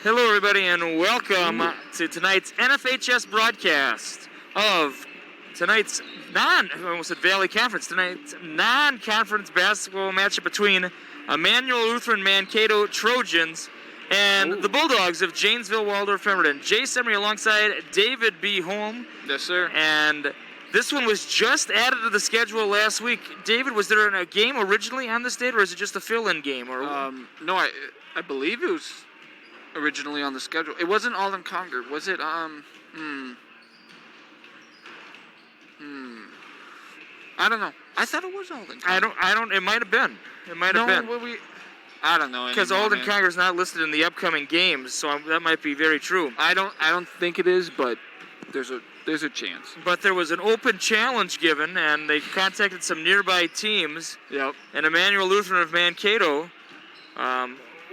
Hello, everybody, and welcome to tonight's MSHSL broadcast of tonight's Valley Conference. Tonight's non-conference basketball matchup between Immanuel Lutheran Mankato Trojans and the Bulldogs of Janesville Waldorf Pemberton. Jay Semery alongside David B. Holm. Yes, sir. And this one was just added to the schedule last week. David, was there a game originally on this date, or is it just a fill-in game? Or no, I believe it was originally on the schedule. It wasn't all in Concord, was it? I don't know. I thought it was all in Concord. I don't. It might have been. I don't know. Because Alden Concord is not listed in the upcoming games, so that might be very true. I don't think it is, but there's a chance. But there was an open challenge given, and they contacted some nearby teams. Yep. And Immanuel Lutheran of Mankato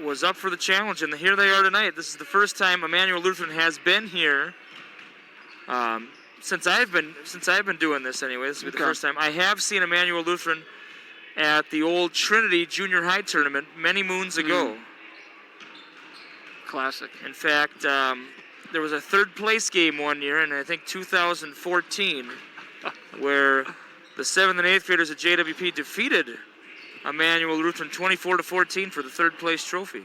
was up for the challenge, and here they are tonight. This is the first time Immanuel Lutheran has been here since I've been doing this. Anyway, this will be the first time. I have seen Immanuel Lutheran at the old Trinity Junior High tournament many moons ago. Classic. In fact, there was a third place game one year in I think 2014 where the 7th and 8th graders at JWP defeated Immanuel Lutheran 24-14 for the third place trophy.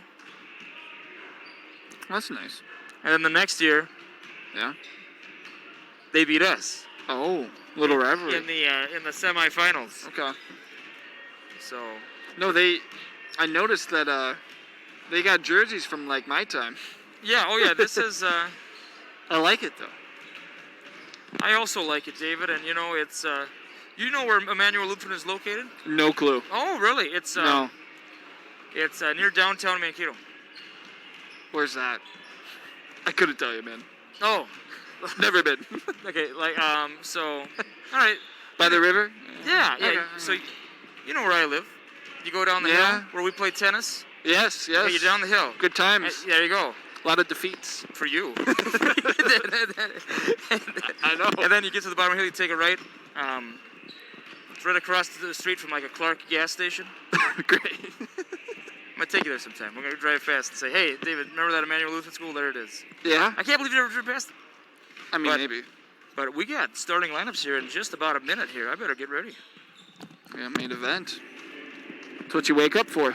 That's nice. And then the next year, they beat us. Oh, little rivalry in the semifinals. Okay. So. No, I noticed that they got jerseys from like my time. Yeah. Oh yeah. This is. I like it though. I also like it, David, and it's. You know where Immanuel Lutheran is located? No clue. Oh, really? It's no. It's near downtown Mankato. Where's that? I couldn't tell you, man. Oh, never been. Okay, so, all right. By the river? Yeah. Okay. So, you know where I live. You go down the hill where we play tennis. Yes. Okay, you're down the hill. Good times. There you go. A lot of defeats. For you. I know. And then you get to the bottom of the hill, you take a right. It's right across the street from like a Clark gas station. Great. I'm going to take you there sometime. We're going to drive fast and say, hey, David, remember that Immanuel Lutheran School? There it is. Yeah? I can't believe you never driven past it. I mean, maybe. But we got starting lineups here in just about a minute here. I better get ready. Yeah, main event. That's what you wake up for.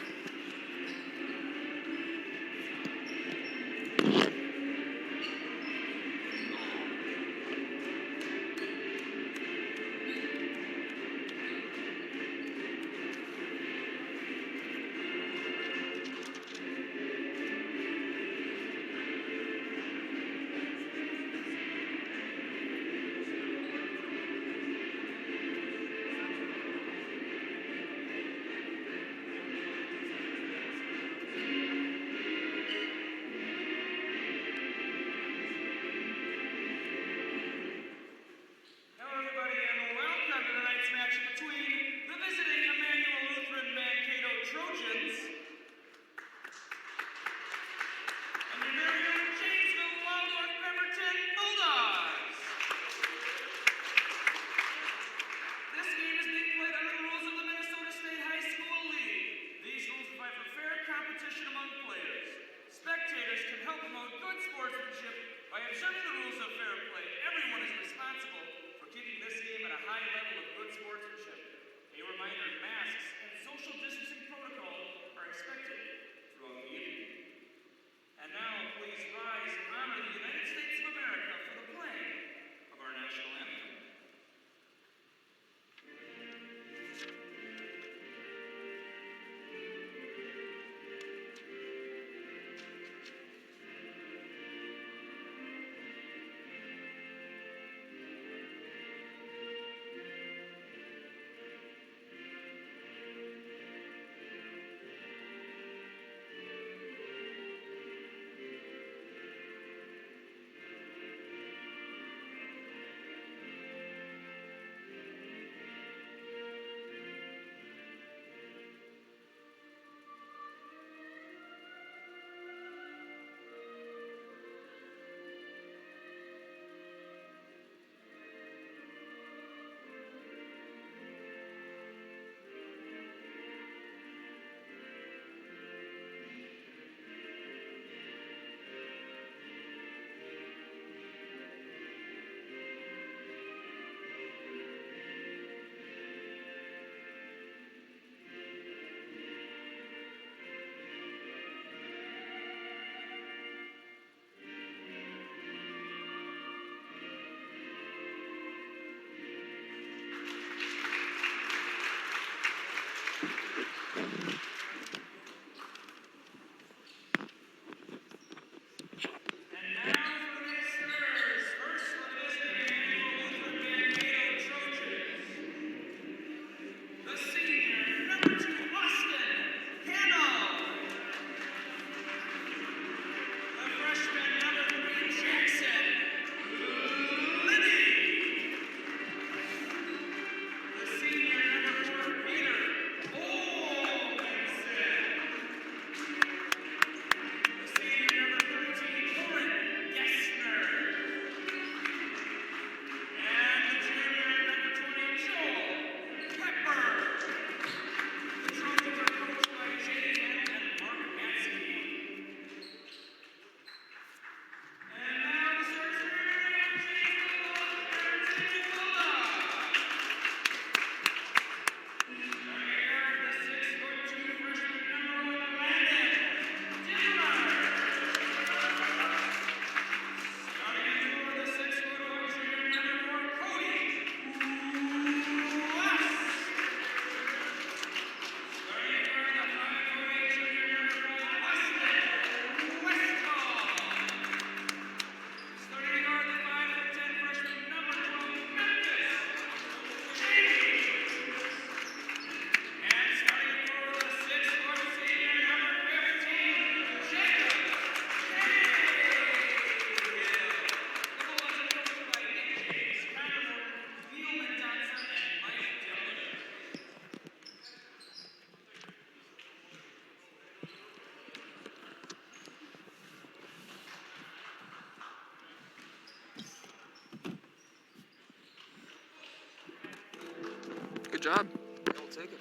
Good job. I'll take it.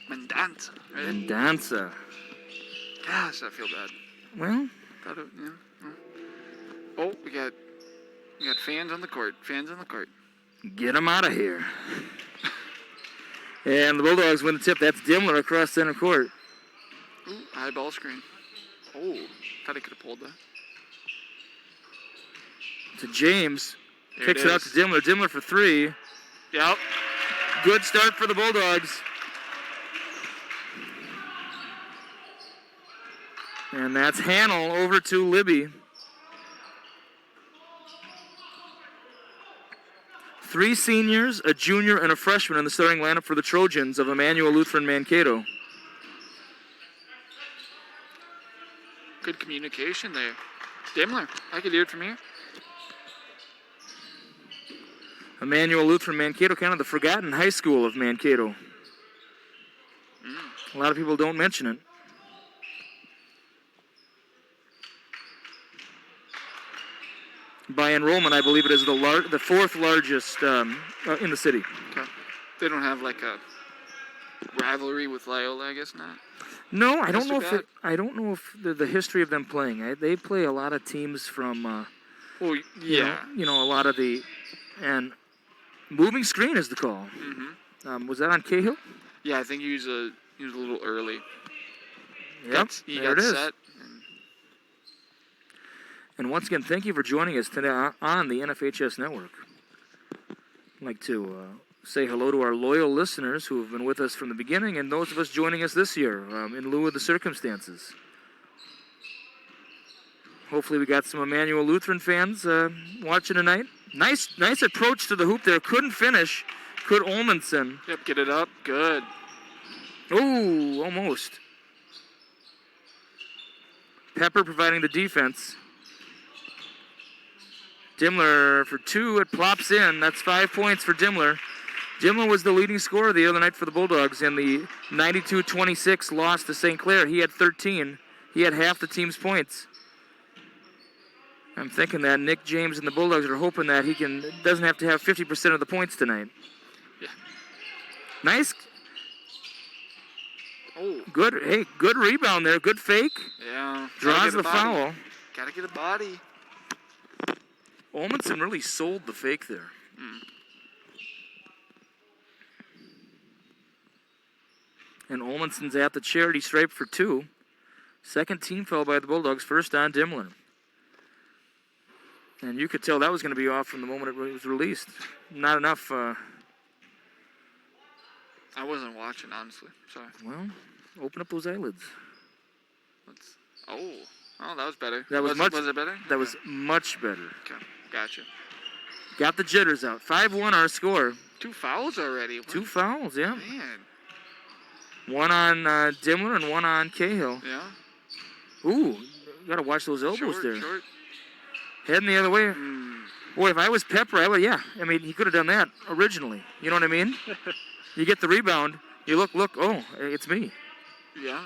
Mandanza, right? Mandanza. Gosh, I feel bad. Well, Oh, we got fans on the court. Fans on the court. get him out of here. And the Bulldogs win the tip. That's Dimmler across center court. Ooh, high ball screen. Oh, thought he could have pulled that. To James. There Kicks it out to Dimmler. Dimmler for 3. Yep. Good start for the Bulldogs. And that's Hannell over to Libby. 3 seniors, a junior, and a freshman in the starting lineup for the Trojans of Immanuel Lutheran Mankato. Good communication there. Dimmler, I could hear it from here. Immanuel Lutheran Mankato, kind of the forgotten high school of Mankato. A lot of people don't mention it. By enrollment, I believe it is the 4th largest in the city. Okay. They don't have like a rivalry with Loyola, I guess not. No, I don't know Mr. if I don't know if the history of them playing. They play a lot of teams from. Well, yeah. You know a lot of the, and moving screen is the call. Mm-hmm. Was that on Cahill? Yeah, I think he was a little early. Yep, He there got it is. set. And once again, thank you for joining us today on the NFHS Network. I'd like to say hello to our loyal listeners who have been with us from the beginning and those of us joining us this year in lieu of the circumstances. Hopefully we got some Immanuel Lutheran fans watching tonight. Nice approach to the hoop there. Couldn't finish. Could Olmanson. Yep, get it up. Good. Oh, almost. Pepper providing the defense. Dimmler for 2. It plops in. That's 5 points for Dimmler. Dimmler was the leading scorer the other night for the Bulldogs in the 92-26 loss to St. Clair. He had 13. He had half the team's points. I'm thinking that Nick James and the Bulldogs are hoping that he doesn't have to have 50% of the points tonight. Yeah. Nice. Oh. Good rebound there. Good fake. Yeah. Draws the foul. Gotta get a body. Olmanson really sold the fake there. And Olmanson's at the charity stripe for 2. Second team foul by the Bulldogs, first on Dimmler. And you could tell that was going to be off from the moment it was released. Not enough. I wasn't watching, honestly. Sorry. Well, open up those eyelids. Oh, that was better. Was it better? That was much better. Okay, gotcha. Got the jitters out. 5-1 our score. 2 fouls already. What? 2 fouls, yeah. Man. One on Dimmler and one on Cahill. Yeah. Ooh, got to watch those elbows there. Short. Heading the other way. Boy, if I was Pepper, I would, yeah. I mean, he could have done that originally. You know what I mean? You get the rebound. You look, oh, it's me. Yeah.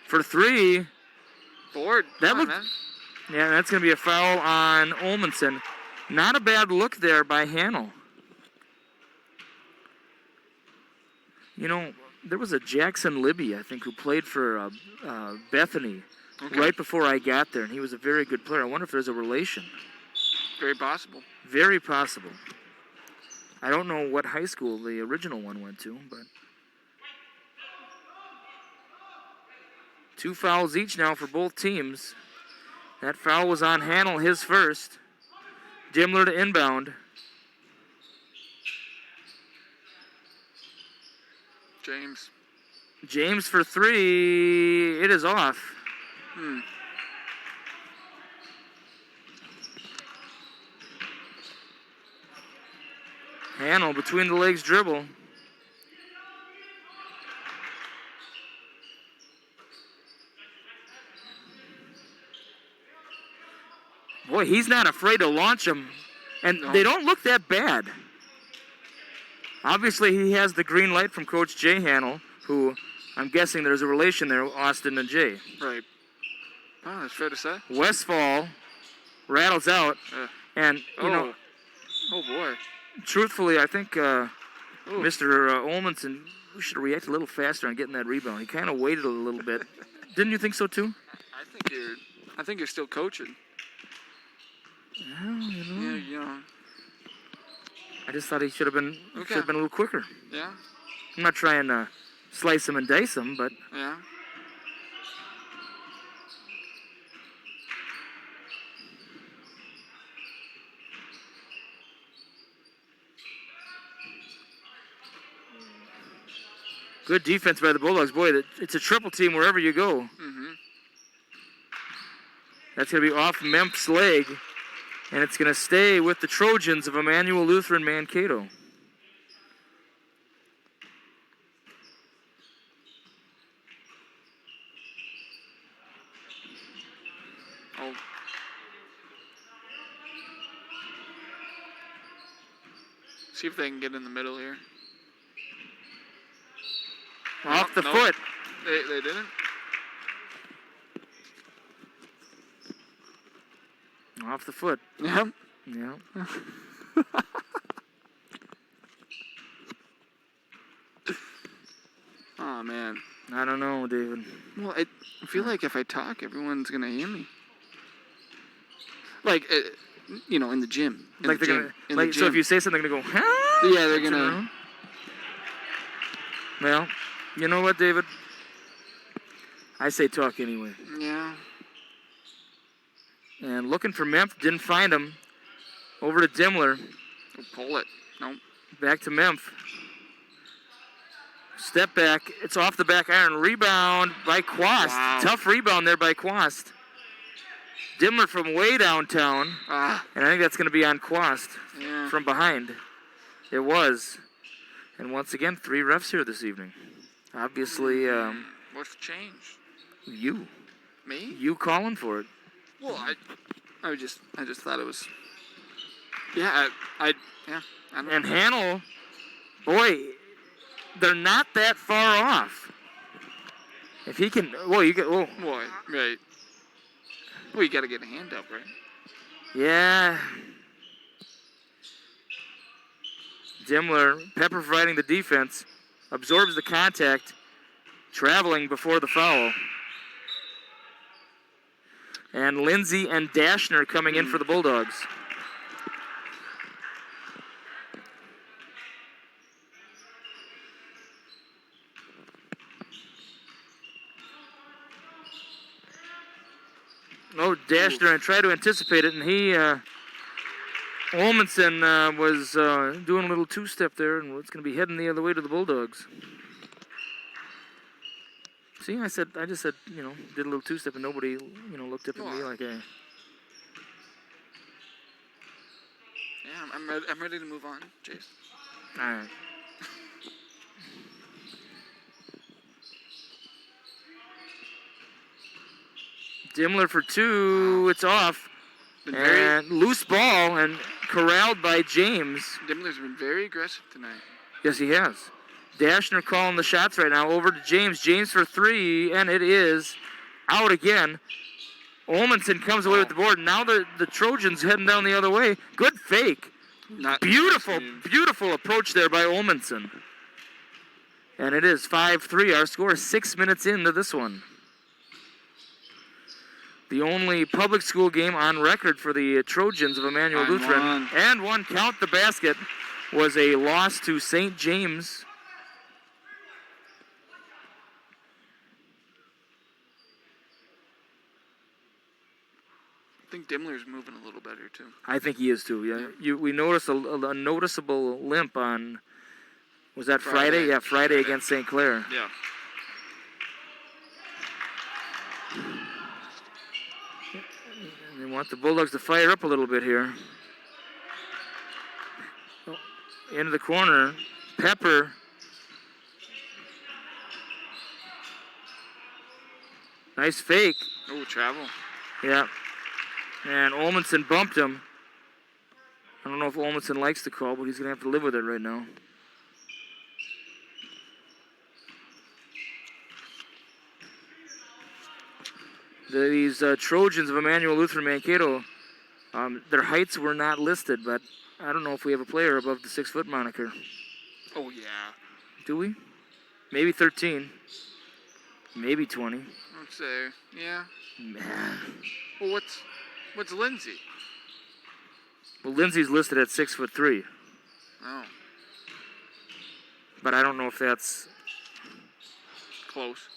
For 3. Board. Man. Yeah, that's going to be a foul on Olmanson. Not a bad look there by Hannell. You know, there was a Jackson Libby, I think, who played for Bethany right before I got there, and he was a very good player. I wonder if there's a relation. Very possible. Very possible. I don't know what high school the original one went to, but 2 fouls each now for both teams. That foul was on Hannell, his first. Dimmler to inbound. James for 3. It is off. Hannell between the legs dribble. Boy, he's not afraid to launch him. And they don't look that bad. Obviously, he has the green light from Coach Jay Hannell, who I'm guessing there's a relation there, Austin and Jay. Right. Oh, that's fair to say. Westfall rattles out. And, you know, Oh, boy. Truthfully, I think Ooh. Mr. Olmanson should have reacted a little faster on getting that rebound. He kind of waited a little bit. Didn't you think so too? I think you're still coaching. Well, you know, Yeah, young. I just thought he should have been a little quicker. Yeah, I'm not trying to slice him and dice him, but yeah. good defense by the Bulldogs. Boy, it's a triple team wherever you go. Mm-hmm. That's going to be off Memp's leg, and it's going to stay with the Trojans of Immanuel Lutheran Mankato. Oh. See if they can get in the middle here. Off the Nope. foot. They didn't? Off the foot. Yep. Yeah. Oh, man. I don't know, David. Well, I feel like if I talk, everyone's going to hear me. Like, in the gym. Like they're gonna, like, so if you say something, they're gonna go, huh? Yeah, they're gonna. Well, you know what, David? I say talk anyway. Yeah. And looking for Memph, didn't find him. Over to Dimmler. Pull it. Nope. Back to Memph. Step back. It's off the back iron. Rebound by Quast. Wow. Tough rebound there by Quast. Dimmler from way downtown. And I think that's going to be on Quast from behind. It was. And once again, 3 refs here this evening. Obviously, What's the change? you. Me? You calling for it. Well, I just thought it was. Yeah, I don't And know. Hanel, boy, they're not that far off. If he can, well, you get, oh, Boy, right. Well, you got to get a hand up, right? yeah. Dimmler, Pepper providing the defense, absorbs the contact, traveling before the foul. And Lindsay and Dashner coming in for the Bulldogs. Oh, Dashner and tried to anticipate it, and he, Olmanson was doing a little two-step there, and it's going to be heading the other way to the Bulldogs. See, I just said, did a little two-step, and nobody, looked up at me like, hey. Yeah, I'm ready to move on, Chase. All right. Dimmler for 2, it's off. And loose ball and corralled by James. Dimmler's been very aggressive tonight. Yes, he has. Dashner calling the shots right now. Over to James. James for 3, and it is out again. Olmanson comes away with the board. Now the Trojans heading down the other way. Good fake. Beautiful approach there by Olmanson. And it is 5-3. Our score is 6 minutes into this one. The only public school game on record for the Trojans of Immanuel Lutheran. And one, count the basket, was a loss to St. James. I think Dimmler's moving a little better, too. I think he is, too. Yeah. We noticed a noticeable limp on, was that Friday? Yeah, Friday against St. Clair. Yeah. They want the Bulldogs to fire up a little bit here. Into the corner. Pepper. Nice fake. Oh, travel. Yeah. And Olmanson bumped him. I don't know if Olmanson likes the call, but he's going to have to live with it right now. These Trojans of Immanuel Lutheran Mankato, their heights were not listed, but I don't know if we have a player above the 6-foot moniker. Oh, yeah. Do we? Maybe 13. Maybe 20. I'd say, yeah. Man. Well, what's Lindsay? Well, Lindsay's listed at 6'3". Oh, But I don't know if that's... close.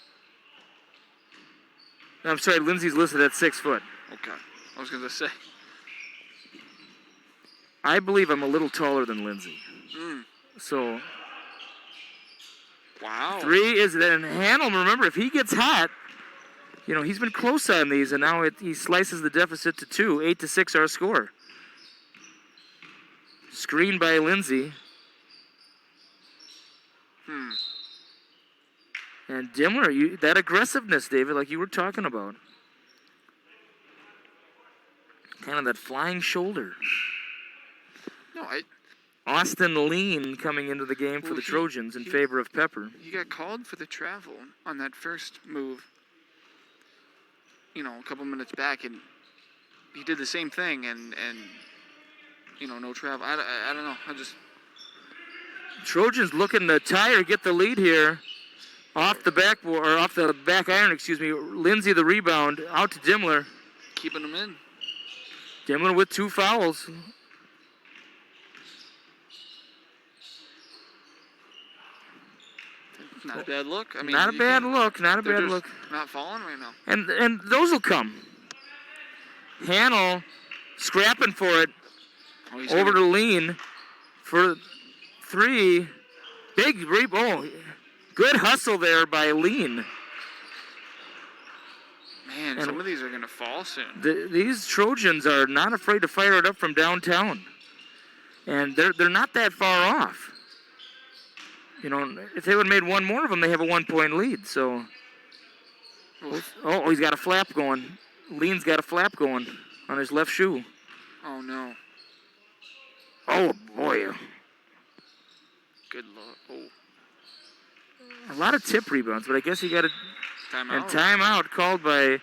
I'm sorry, Lindsay's listed at 6 foot. Okay. I was going to say. I believe I'm a little taller than Lindsay. So... Wow. 3 is... And Hannel, remember, if he gets hot... You know, he's been close on these, and now he slices the deficit to 2. 8-6 our score. Screen by Lindsay. And Dimmler, that aggressiveness, David, like you were talking about. Kind of that flying shoulder. No, Austin Lean coming into the game for the Trojans in favor of Pepper. He got called for the travel on that first move, you know, a couple minutes back, and he did the same thing, and you know, no travel. I don't know. Trojans looking to tie or get the lead here. Off the backboard, or off the back iron, excuse me. Lindsay the rebound, out to Dimmler. Keeping him in. Dimmler with 2 fouls. Not a bad look. I mean, not a bad look. Not a bad look. Not falling right now. And those will come. Hannel scrapping for it. Over to Lean for 3. Big rebound. Good hustle there by Lean. Man, and some of these are going to fall soon. These Trojans are not afraid to fire it up from downtown. And they're not that far off. You know, if they would have made one more of them, they have a 1-point lead. So, he's got a flap going. Lean's got a flap going on his left shoe. Oh, no. Oh, boy. Good luck. Oh. A lot of tip rebounds, but I guess he got a timeout. Timeout called by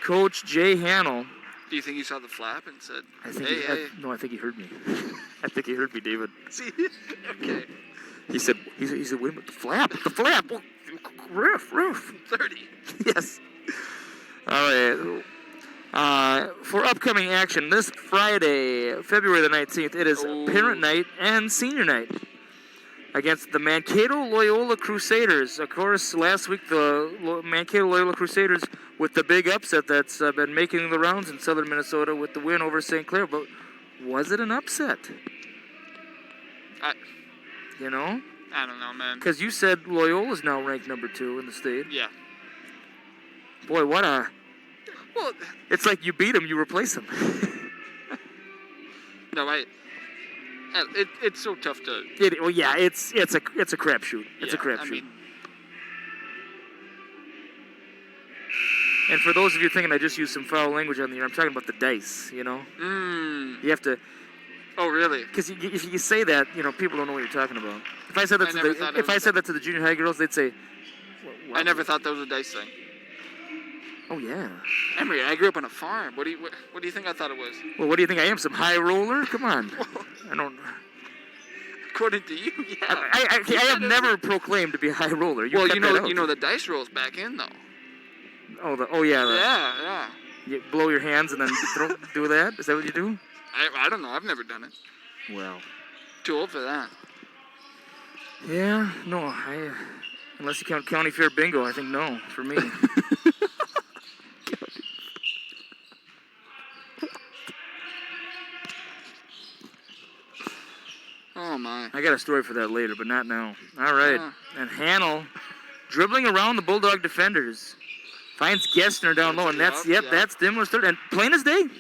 Coach Jay Hannel. Do you think he saw the flap and said, I think hey? No, I think he heard me. I think he heard me, David. See? Okay. He said, wait a minute, the flap. Oh, roof. 30. Yes. All right. For upcoming action this Friday, February the 19th, it is Parent Night and Senior Night against the Mankato Loyola Crusaders. Of course, last week the Mankato Loyola Crusaders with the big upset that's been making the rounds in southern Minnesota with the win over St. Clair. But was it an upset? You know? I don't know, man. Because you said Loyola's now ranked number 2 in the state. Yeah. Boy, what a... Well, it's like you beat him, you replace him. No, it's so tough to... It's a crapshoot. It's a crapshoot. I mean... And for those of you thinking I just used some foul language on the air, I'm talking about the dice, you know? You have to... Oh, really? Because if you say that, you know, people don't know what you're talking about. If I said that to the junior high girls, they'd say... I never thought that was a dice thing. Oh, yeah. Emery, I grew up on a farm. What do you think I thought it was? Well, what do you think I am, some high roller? Come on. I don't... According to you, yeah. I have never proclaimed to be a high roller. You know the dice rolls back in, though. Yeah. You blow your hands and then do that? Is that what you do? I don't know. I've never done it. Well. Too old for that. Yeah, no. Unless you count county fair bingo, I think no, for me. Oh, my. I got a story for that later, but not now. All right. And Hannel dribbling around the Bulldog defenders. Finds Gessner down low, and that's Dimmler's third. And plain as day.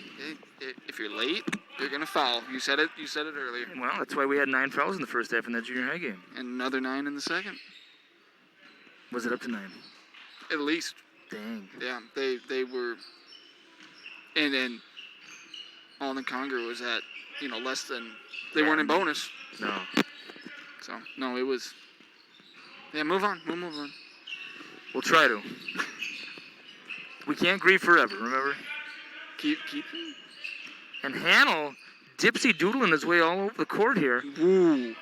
If you're late, you're going to foul. You said it earlier. Well, that's why we had 9 fouls in the first half in that junior high game. And another 9 in the second. Was it up to 9? At least. Dang. Yeah, they were. And then Alden Conger was at, less than. They weren't in bonus. No. So, no, it was. Yeah, move on. We'll move on. We'll try to. We can't grieve forever, remember? Keep. And Hannel dipsy-doodling his way all over the court here. Ooh.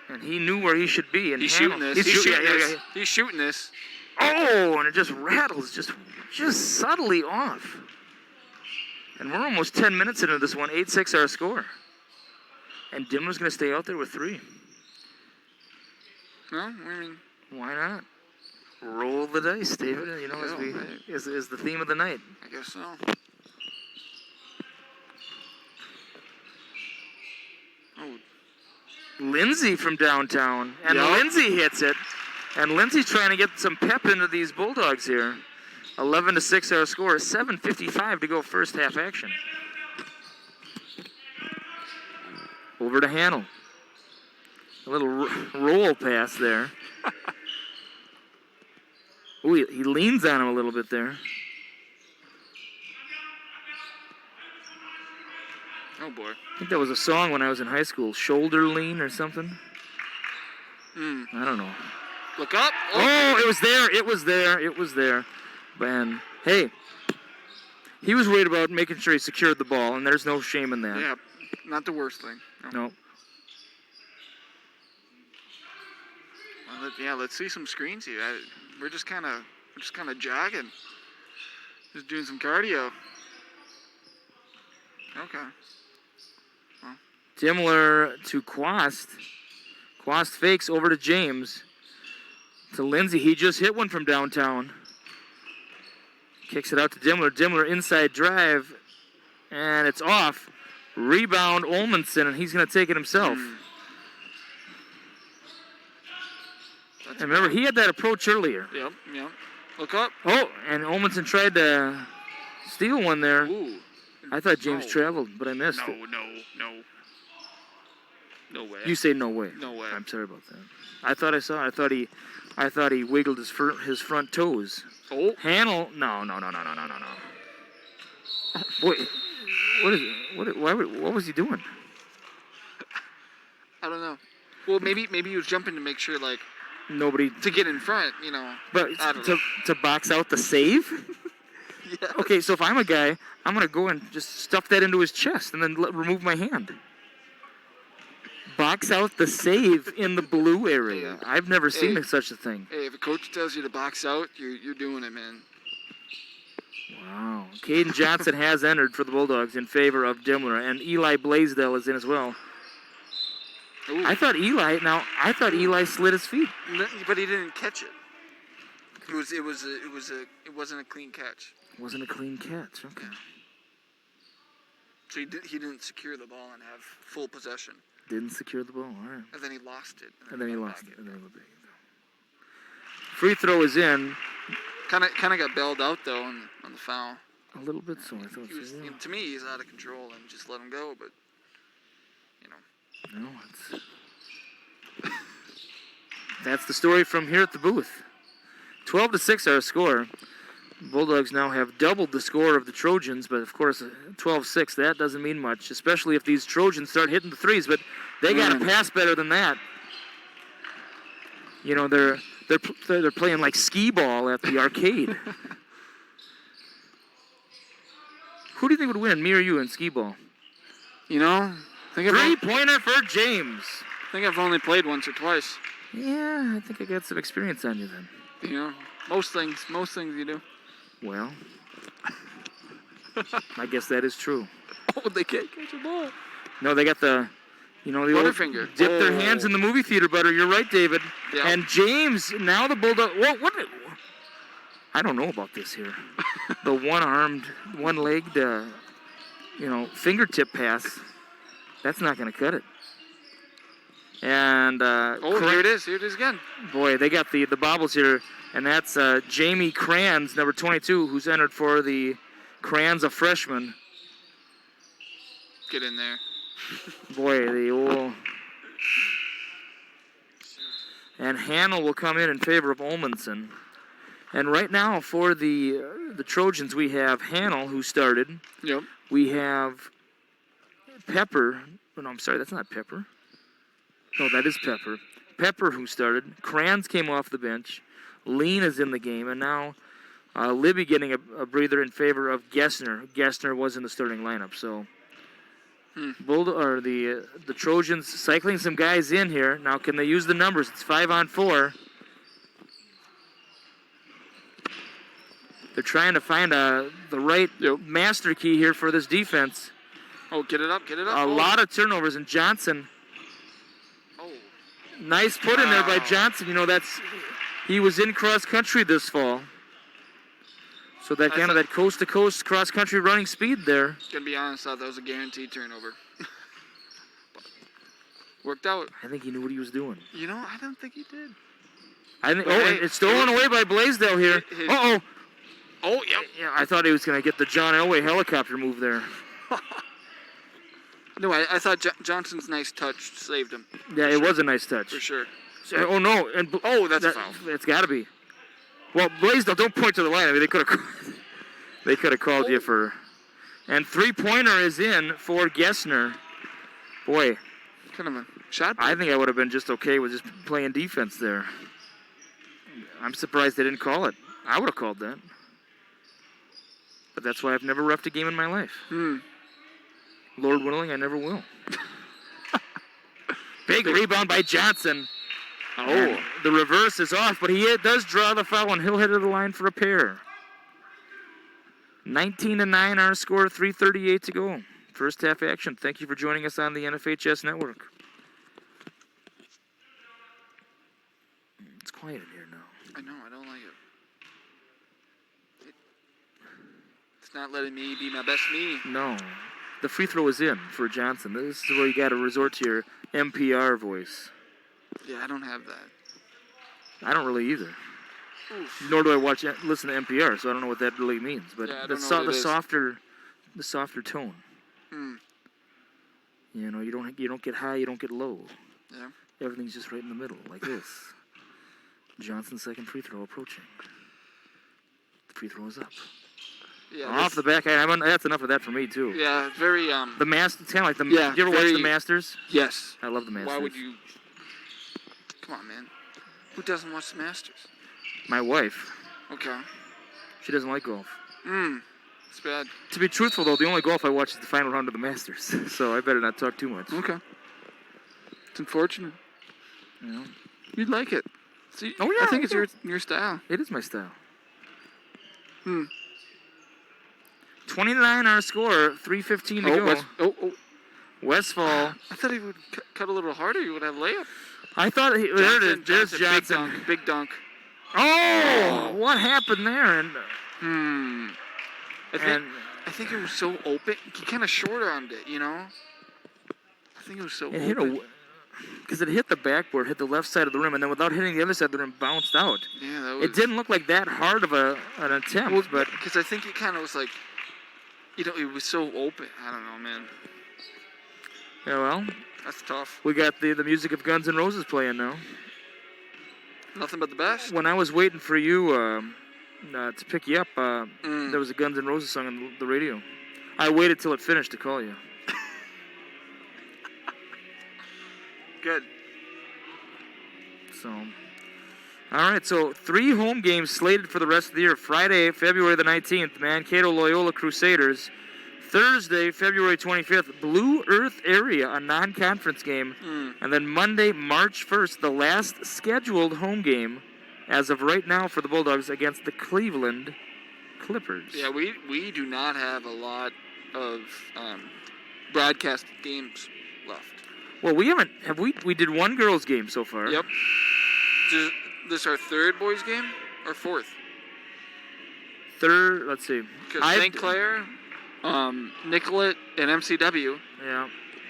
And he knew where he should be. And He's shooting this. He's shooting this. Yeah. He's shooting this. Oh, and it just rattles, just subtly off. And we're almost 10 minutes into this one. 8-6 our score. And Dimler's going to stay out there with 3. No, I mean, why not? Roll the dice, David. You know, as the theme of the night. I guess so. Oh. Lindsay from downtown. And Yep. Lindsay hits it. And Lindsay's trying to get some pep into these Bulldogs here. 11-6 our score. 7:55 to go first half action. Over to Hannell. A little roll pass there. Ooh, he leans on him a little bit there. Oh, boy. I think that was a song when I was in high school. Shoulder lean or something. Mm. I don't know. Look up. Oh, it was there. It was there. It was there. And, hey, he was worried about making sure he secured the ball, and there's no shame in that. Yeah, not the worst thing. No. Well, let's see some screens here. We're just kind of jogging. Just doing some cardio. Okay. Well. Dimmler to Quast. Quast fakes over to James. To Lindsay. He just hit one from downtown. Kicks it out to Dimmler. Dimmler inside drive. And it's off. Rebound Olmanson, and he's going to take it himself. And remember, he had that approach earlier. Yep. Look up. Oh, and Olmanson tried to steal one there. Ooh. I thought James traveled, but I missed it. No way. You say no way. No way. I'm sorry about that. I thought I saw it. I thought he wiggled his front toes. Oh. Hannell. No. Wait. What was he doing? I don't know. Well, maybe he was jumping to make sure, like, nobody to get in front, you know. But to box out the save? Yeah. Okay, so if I'm a guy, I'm going to go and just stuff that into his chest and then remove my hand. Box out the save in the blue area. I've never seen such a thing. Hey, if a coach tells you to box out, you're doing it, man. Wow. Caden Johnson has entered for the Bulldogs in favor of Dimmler, and Eli Blaisdell is in as well. Ooh. I thought Eli slid his feet. But he didn't catch it. It wasn't a clean catch. Wasn't a clean catch. Okay. So he didn't secure the ball and have full possession. Didn't secure the ball. All right. And then he lost it. And then he lost it. Free throw is in. Kind of got bailed out though on the foul. A little bit so. I thought so. Yeah. To me, he's out of control and just let him go. But you know. No, that's the story from here at the booth. 12-6 our score. Bulldogs now have doubled the score of the Trojans, but of course 12-6, that doesn't mean much, especially if these Trojans start hitting the threes, but they got to pass better than that. You know, they're playing like skee ball at the arcade. Who do you think would win, me or you, in skee ball? You know, three-pointer for James. I think I've only played once or twice. Yeah, I think I got some experience on you then. You know, most things you do. Well, I guess that is true. Oh, they can't catch a ball. No, they got the Butterfinger. Dip their hands in the movie theater butter. You're right, David. Yeah. And James, now the Bulldog. What? I don't know about this here. The one-armed, one-legged, fingertip pass. That's not going to cut it. And here it is. Here it is again. Boy, they got the bobbles here, and that's Jamie Kranz, number 22, who's entered for the Kranz, a freshman. Get in there. Boy, the old. And Hannell will come in favor of Olmanson. And right now for the Trojans, we have Hannell, who started. Yep. We have Pepper. Oh, no, I'm sorry, that's not Pepper. No, that is Pepper. Pepper, who started. Kranz came off the bench. Lean is in the game. And now Libby getting a breather in favor of Gessner. Gessner was in the starting lineup. So The Trojans cycling some guys in here. Now, can they use the numbers? It's 5-on-4. They're trying to find the right master key here for this defense. Oh, get it up. A lot of turnovers, and Johnson. Oh. Nice put in there by Johnson. You know, he was in cross country this fall. So that kind of that coast-to-coast cross-country running speed there. Gonna be honest, I thought that was a guaranteed turnover. Worked out. I think he knew what he was doing. You know, I don't think he did. And it's stolen away by Blaisdell here. Uh-oh. Oh, yep. Yeah, I thought he was going to get the John Elway helicopter move there. No, I thought Johnson's nice touch saved him. Yeah, it was a nice touch. For sure. Oh, no. And that's a foul. It's got to be. Well, Blaisdell, don't point to the line. I mean, they could have called you for. And three-pointer is in for Gessner. Boy. Kind of a shot. I think I would have been just okay with just playing defense there. I'm surprised they didn't call it. I would have called that. But that's why I've never reffed a game in my life. Lord willing, I never will. Big rebound by Johnson. Oh, the reverse is off, but he does draw the foul, and he'll head to the line for a pair. 19-9 our score, 3:38 to go. First half action. Thank you for joining us on the NFHS Network. It's quiet in here now. I know, I don't like it. It's not letting me be my best me. No. The free throw is in for Johnson. This is where you got to resort to your NPR voice. Yeah, I don't have that. I don't really either. Oof. Nor do I listen to NPR, so I don't know what that really means. But yeah, the softer tone. You know, you don't get high, you don't get low. Yeah. Everything's just right in the middle, like this. Johnson's second free throw approaching. The free throw is up. Yeah. Off the back. That's enough of that for me too. Yeah, very The Masters. It's kind of like the. Yeah, you ever watch the Masters? Yes. I love the Masters. Why would you? Come on, man. Who doesn't watch the Masters? My wife. Okay. She doesn't like golf. It's bad. To be truthful, though, the only golf I watch is the final round of the Masters, so I better not talk too much. Okay. It's unfortunate. Yeah. You'd like it. See, oh yeah. I think it's your style. It is my style. 29 our score, 3:15 to go. Westfall. I thought he would cut a little harder. He would have layup. I thought there's Johnson. Big dunk. Oh, what happened there? And I think it was so open. He kind of short-armed it, you know. I think it was so open. Because it hit the backboard, hit the left side of the rim, and then without hitting the other side of the rim, bounced out. Yeah, that was. It didn't look like that hard of an attempt, but because I think it kind of was like, you know, it was so open. I don't know, man. Yeah, well, that's tough. We got the music of Guns N' Roses playing now. Nothing but the best. When I was waiting for you to pick you up, there was a Guns N' Roses song on the radio. I waited till it finished to call you. Good. So, all right, so 3 home games slated for the rest of the year. Friday, February the 19th, Mankato Loyola Crusaders. Thursday, February 25th, Blue Earth area, a non-conference game. And then Monday, March 1st, the last scheduled home game as of right now for the Bulldogs against the Cleveland Clippers. Yeah, we do not have a lot of broadcast games left. Well, we haven't. Have we? We did one girls' game so far. Yep. Is this our third boys' game or fourth? Third. Let's see. St. Clair, Nicollet, and MCW. Yeah.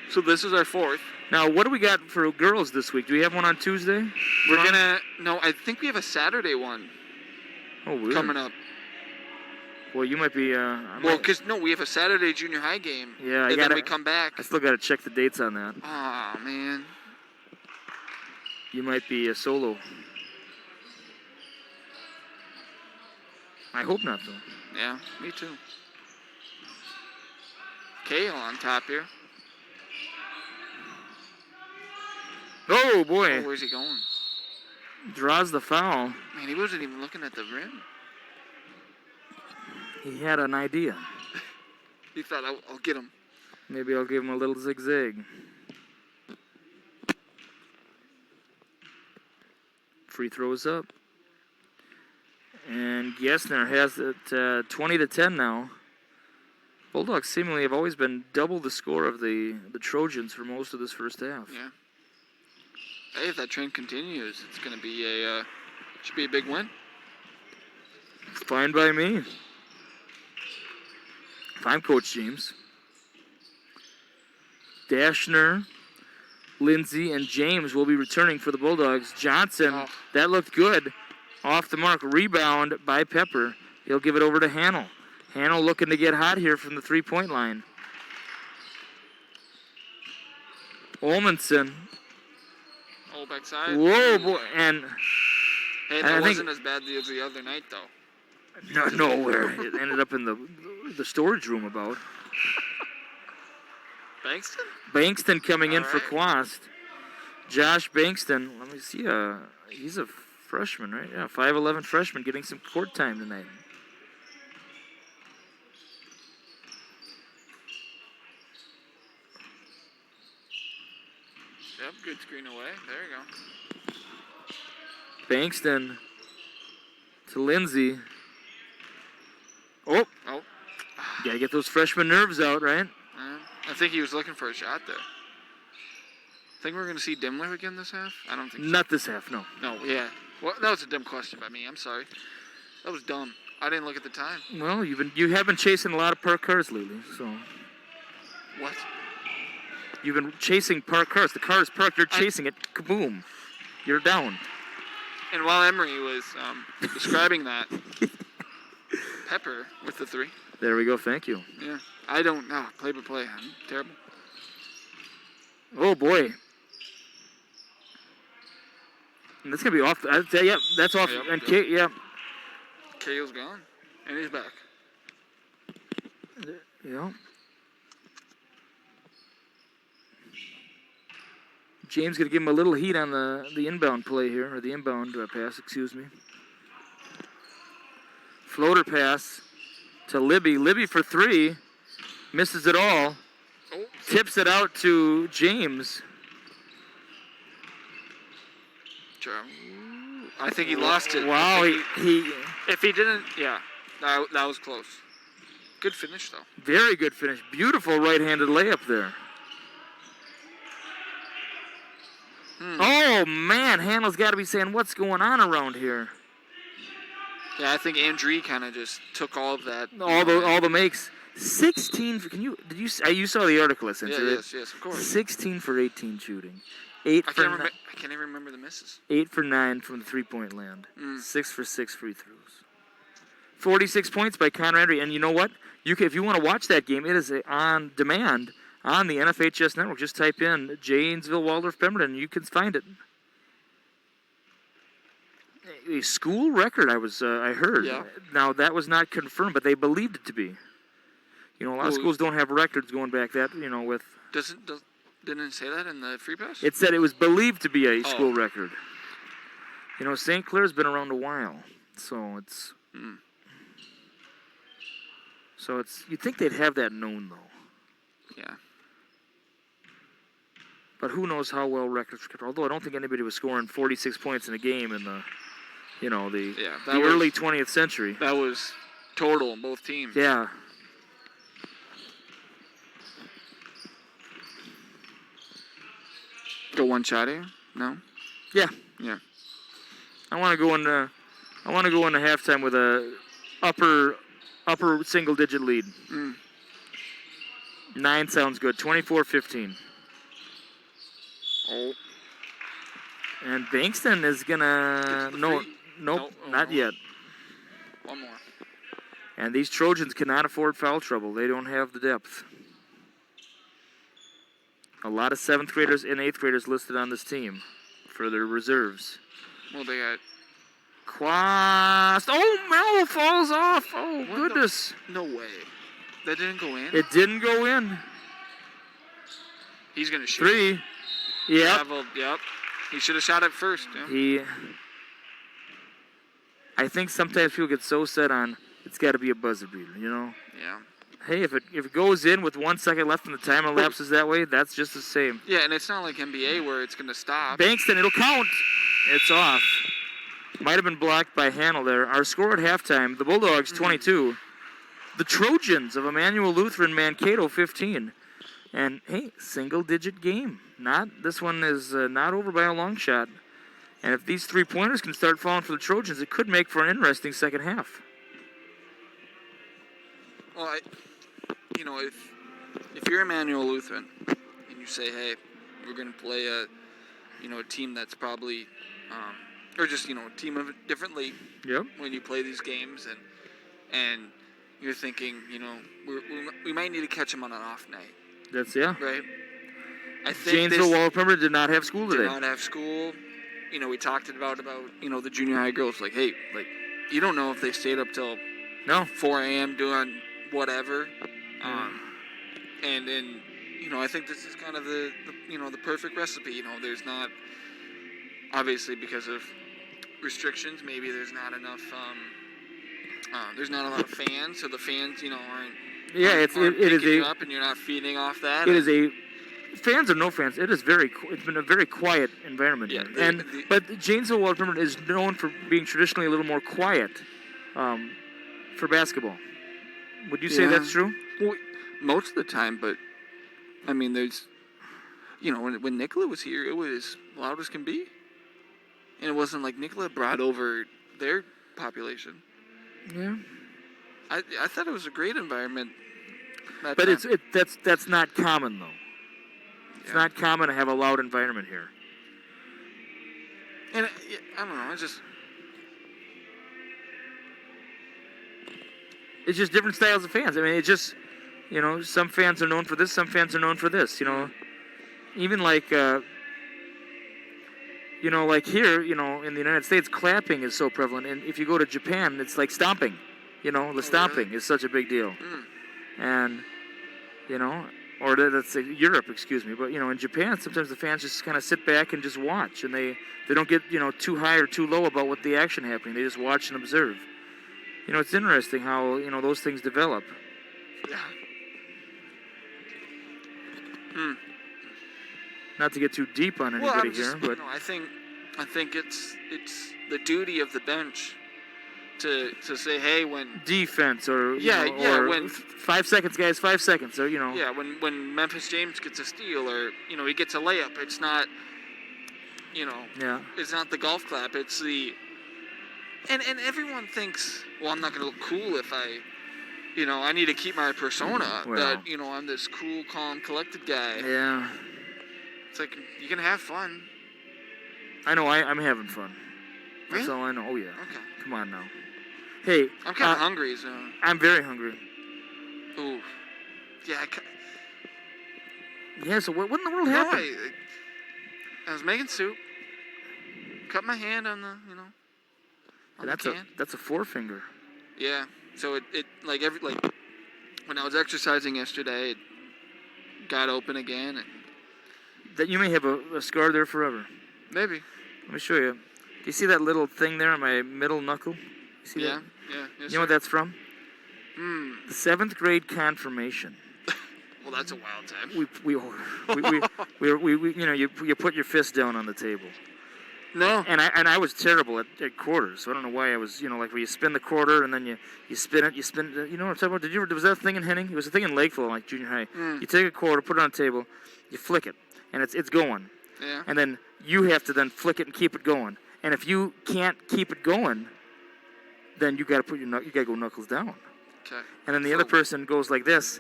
So this is our fourth. Now, what do we got for girls this week? Do we have one on Tuesday? No, I think we have a Saturday one. Oh, weird. Coming up. Well, you might be. We have a Saturday junior high game. Yeah, and then we come back. I still got to check the dates on that. Oh, man. You might be a solo. I hope not, though. Yeah, me too. Kale on top here. Oh, boy. Oh, where's he going? Draws the foul. Man, he wasn't even looking at the rim. He had an idea. He thought, I'll get him. Maybe I'll give him a little zigzag. Free throws up. And Gessner has it 20-10 now. Bulldogs seemingly have always been double the score of the Trojans for most of this first half. Yeah. Hey, if that trend continues, it's going to be should be a big win. Fine by me. If I'm Coach James. Dashner, Lindsay, and James will be returning for the Bulldogs. Johnson, that looked good. Off the mark, rebound by Pepper. He'll give it over to Hannell. Hannell looking to get hot here from the three-point line. Olmanson. Oh, backside. Whoa, boy. And hey, that wasn't as bad as the other night, though. Nowhere. It ended up in the storage room about. Bankston? Bankston coming in for Quast. Josh Bankston. Let me see. He's a freshman, right? Yeah, 5'11" freshman getting some court time tonight. Yep, good screen away. There you go. Bankston to Lindsay. Oh. Gotta get those freshman nerves out, right? I think he was looking for a shot there. Think we're going to see Dimmler again this half? I don't think so. Not this half, no. No, yeah. Well, that was a dumb question by me. I'm sorry. That was dumb. I didn't look at the time. Well, you have been chasing a lot of parked cars lately, so. What? You've been chasing parked cars. The car is parked. You're chasing it. Kaboom. You're down. And while Emery was describing that, Pepper with the three. There we go. Thank you. Yeah. I don't know. Play by play. I'm terrible. Oh, boy. And that's going to be off. Yep, that's off. Yep, and yep. Kale's gone. And he's back. Yeah. James going to give him a little heat on the inbound play here, or the inbound pass, excuse me. Floater pass to Libby. Libby for three. Misses it all. Oh. Tips it out to James. I think he lost it. Wow, he if he didn't, yeah, that was close. Good finish, though. Very good finish. Beautiful right-handed layup there. Oh, man, Hannell's got to be saying, what's going on around here? Yeah, I think Andre kind of just took all of that. All the makes. 16. You saw the article I sent you? Yes, of course. 16 for 18 shooting. I can't even remember the misses. 8 for 9 from the three-point land. 6 for 6 free throws. 46 points by Connor Andre. And you know what? If you want to watch that game, it is on demand on the NFHS network. Just type in Janesville, Waldorf, Pemberton, and you can find it. A school record, I heard. Yeah. Now, that was not confirmed, but they believed it to be. You know, a lot of schools don't have records going back that, with... Didn't it say that in the free pass? It said it was believed to be a school record. St. Clair's been around a while, so it's... So you'd think they'd have that known, though. Yeah. But who knows how well records are kept. Although I don't think anybody was scoring 46 points in a game in the early 20th century. That was total on both teams. Yeah. Go one shot here? No? Yeah. Yeah. I want to go into halftime with a upper single digit lead. 9 sounds good. 24-15. Oh. And Bankston is gonna nope, not yet. One more. And these Trojans cannot afford foul trouble. They don't have the depth. A lot of 7th graders and 8th graders listed on this team for their reserves. Well, they got Quast. Oh, Mel falls off. Oh, goodness. No way. That didn't go in? It didn't go in. He's going to shoot. 3. Yep. Yep. He should have shot it first. Yeah. I think sometimes people get so set on it's got to be a buzzer beater, Yeah. Hey, if it goes in with 1 second left and the timer elapses that way, that's just the same. Yeah, and it's not like NBA where it's going to stop. Bankston, it'll count. It's off. Might have been blocked by Hannell there. Our score at halftime, the Bulldogs 22. The Trojans of Immanuel Lutheran Mankato 15. And, hey, single-digit game. This one is not over by a long shot. And if these three-pointers can start falling for the Trojans, it could make for an interesting second half. Well, if you're Immanuel Lutheran and you say, hey, we're going to play a team that's probably, or just, a team of a different league. Yep. When you play these games and you're thinking, we might need to catch them on an off night. Right? I think Janesville Waller did not have school today. Did not have school. We talked about the junior high girls. Like, hey, you don't know if they stayed up till 4 a.m. doing whatever. And then, I think this is kind of the perfect recipe. There's not, obviously because of restrictions, maybe there's not enough, there's not a lot of fans, so the fans, aren't picking you up and you're not feeding off that. Fans or no fans, it's been a very quiet environment here. But Janesville Waller is known for being traditionally a little more quiet for basketball. Would you say that's true? Well, most of the time, but I mean, there's, when Nicola was here, it was loud as can be, and it wasn't like Nicola brought over their population. Yeah, I thought it was a great environment. But that's not common though. It's not common to have a loud environment here. And I don't know, it's just different styles of fans. I mean, it's just, some fans are known for this, some fans are known for this, Even like, like here, in the United States, clapping is so prevalent. And if you go to Japan, it's like stomping. The stomping is such a big deal. And, or that's Europe, excuse me. But, in Japan, sometimes the fans just kind of sit back and just watch. And they don't get, too high or too low about what the action happening. They just watch and observe. It's interesting how, those things develop. Yeah. Not to get too deep on anybody here, but I think it's the duty of the bench to say, hey, when defense or when 5 seconds, guys, 5 seconds, or when Memphis James gets a steal or he gets a layup, it's not it's not the golf clap, it's the and everyone thinks, well, I'm not going to look cool if I need to keep my persona that I'm this cool, calm, collected guy. Yeah. It's like, you can have fun. I know, I'm having fun. Really? That's all I know. Oh, yeah. Okay. Come on now. Hey. I'm kind of hungry, so. I'm very hungry. Ooh. Yeah, so what in the world happened? I was making soup. Cut my hand on the, on the can. That's a forefinger. Yeah. So it when I was exercising yesterday, it got open again. That you may have a scar there forever. Maybe. Let me show you. Do you see that little thing there on my middle knuckle? You see that? Yeah. Yes, you know what that's from? The 7th grade confirmation. Well, that's a wild time. You put your fist down on the table. No. And I was terrible at quarters, so I don't know why I was, like where you spin the quarter and then you spin it, you know what I'm talking about? Was that a thing in Henning? It was a thing in Lakeville, like junior high. You take a quarter, put it on the table, you flick it, and it's going. Yeah. And then you have to then flick it and keep it going. And if you can't keep it going, then you got to go knuckles down. Okay. And then the other person goes like this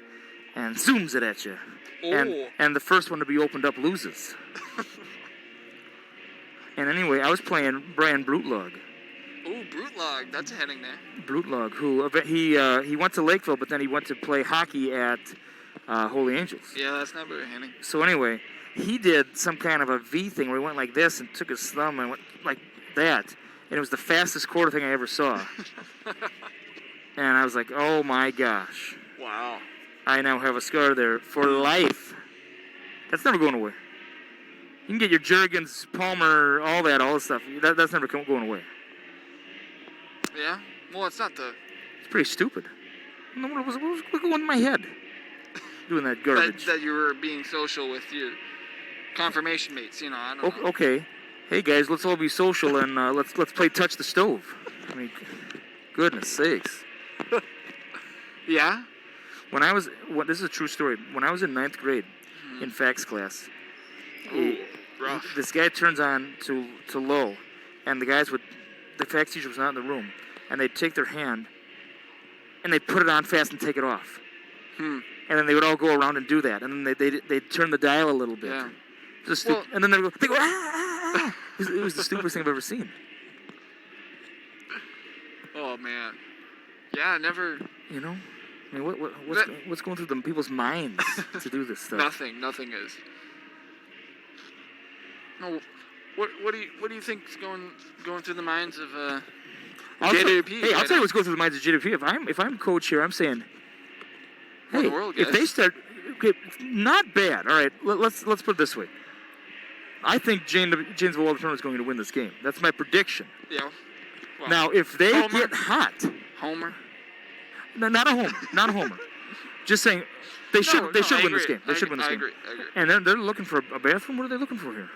and zooms it at you. Oh. And the first one to be opened up loses. And anyway, I was playing Brian Brutlog. Ooh, Brutlog, that's a heading there. Brutlog, who he went to Lakeville, but then he went to play hockey at Holy Angels. Yeah, that's not very handy. So anyway, he did some kind of a V thing where he went like this and took his thumb and went like that. And it was the fastest quarter thing I ever saw. And I was like, oh my gosh. Wow. I now have a scar there for life. That's never going away. You can get your Jergens, Palmer, all that stuff. That's never going away. Yeah? Well, it's not the... It's pretty stupid. No, what was going in my head? Doing that garbage. That you were being social with your confirmation mates. I don't know. Okay. Hey guys, let's all be social and let's play touch the stove. I mean, goodness sakes. Yeah. This is a true story. When I was in 9th grade, in FACS class, rough. this guy turns on to low, and the FACS teacher was not in the room, and they'd take their hand, and they'd put it on fast and take it off. And then they would all go around and do that, and then they'd turn the dial a little bit. Yeah. And then they go, ah, ah, ah. It was the stupidest thing I've ever seen. Oh man. Yeah, never. I mean, what's going through people's minds to do this stuff? Nothing is. No, what do you think's going through the minds of JWP? I'll tell you what's going through the minds of JWP. If I'm coach here, I'm saying, hey, if they start, not bad. All right, let's put it this way. I think Janesville Lutheran is going to win this game. That's my prediction. Yeah. Well, now, if they get hot, Homer. No, not a homer. Just saying, they should win this game. They should win this game. I agree. And they're looking for a bathroom. What are they looking for here?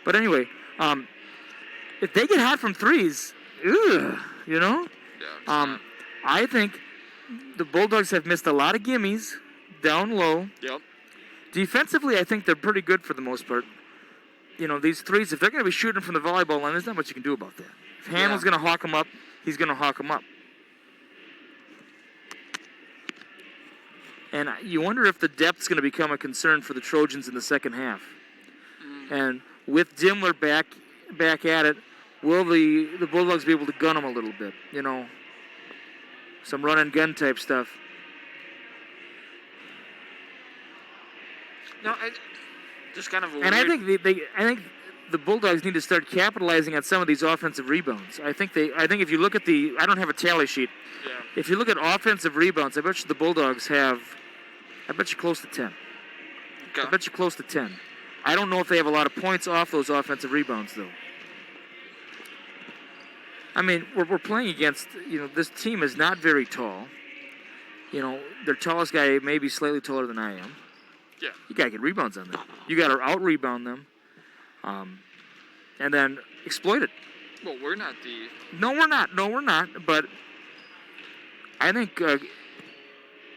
But anyway, if they get hot from threes, Yeah. I think the Bulldogs have missed a lot of gimmies down low. Yep. Defensively, I think they're pretty good for the most part. These threes, if they're going to be shooting from the volleyball line, there's not much you can do about that. If Handel's going to hawk them up, he's going to hawk them up. And you wonder if the depth's going to become a concern for the Trojans in the second half. And with Dimmler back at it, will the Bulldogs be able to gun them a little bit? Some run and gun type stuff. No, just kind of. And I think I think the Bulldogs need to start capitalizing on some of these offensive rebounds. I think if you look at I don't have a tally sheet. Yeah. If you look at offensive rebounds, I bet you the Bulldogs have. I bet you close to 10. Okay. I bet you close to 10. I don't know if they have a lot of points off those offensive rebounds, though. I mean, we're playing against, this team is not very tall. Their tallest guy may be slightly taller than I am. Yeah. You got to get rebounds on them. You got to out-rebound them. And then exploit it. Well, we're not the... No, we're not. But I think...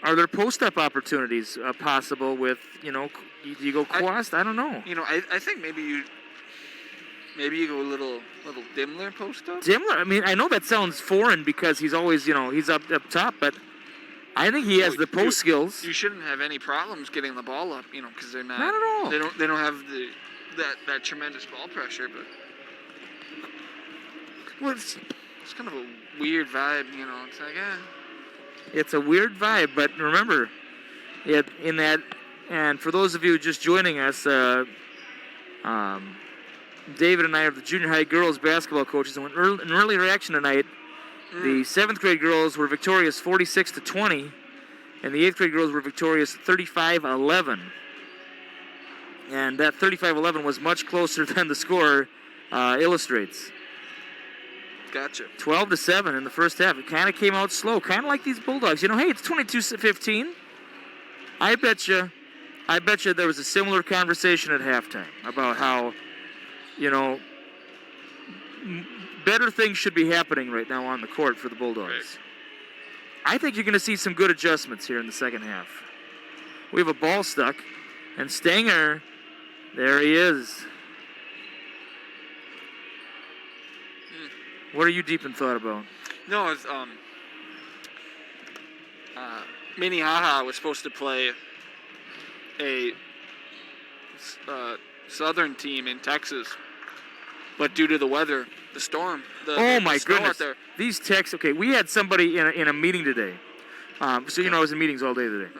are there post-up opportunities possible with, you go Quast? I don't know. I think maybe you go a little Dimmler post-up. Dimmler? I mean, I know that sounds foreign because he's always, he's up top, but I think he has the post skills. You shouldn't have any problems getting the ball up, because they're not. Not at all. They don't have that tremendous ball pressure, but well, it's kind of a weird vibe, It's like, It's a weird vibe, but remember, and for those of you just joining us, David and I are the junior high girls basketball coaches, and in earlier action tonight, the 7th grade girls were victorious 46-20, and the 8th grade girls were victorious 35-11. And that 35-11 was much closer than the score illustrates. Gotcha. 12-7 in the first half. It kind of came out slow, kind of like these Bulldogs. Hey, it's 22-15. I bet you there was a similar conversation at halftime about how, better things should be happening right now on the court for the Bulldogs. Right. I think you're going to see some good adjustments here in the second half. We have a ball stuck, and Stanger, there he is. What are you deep in thought about? No, it's Minnehaha was supposed to play a southern team in Texas, but due to the weather, the storm, oh my snow goodness! out there. These texts. Okay, we had somebody in a meeting today. I was in meetings all day today.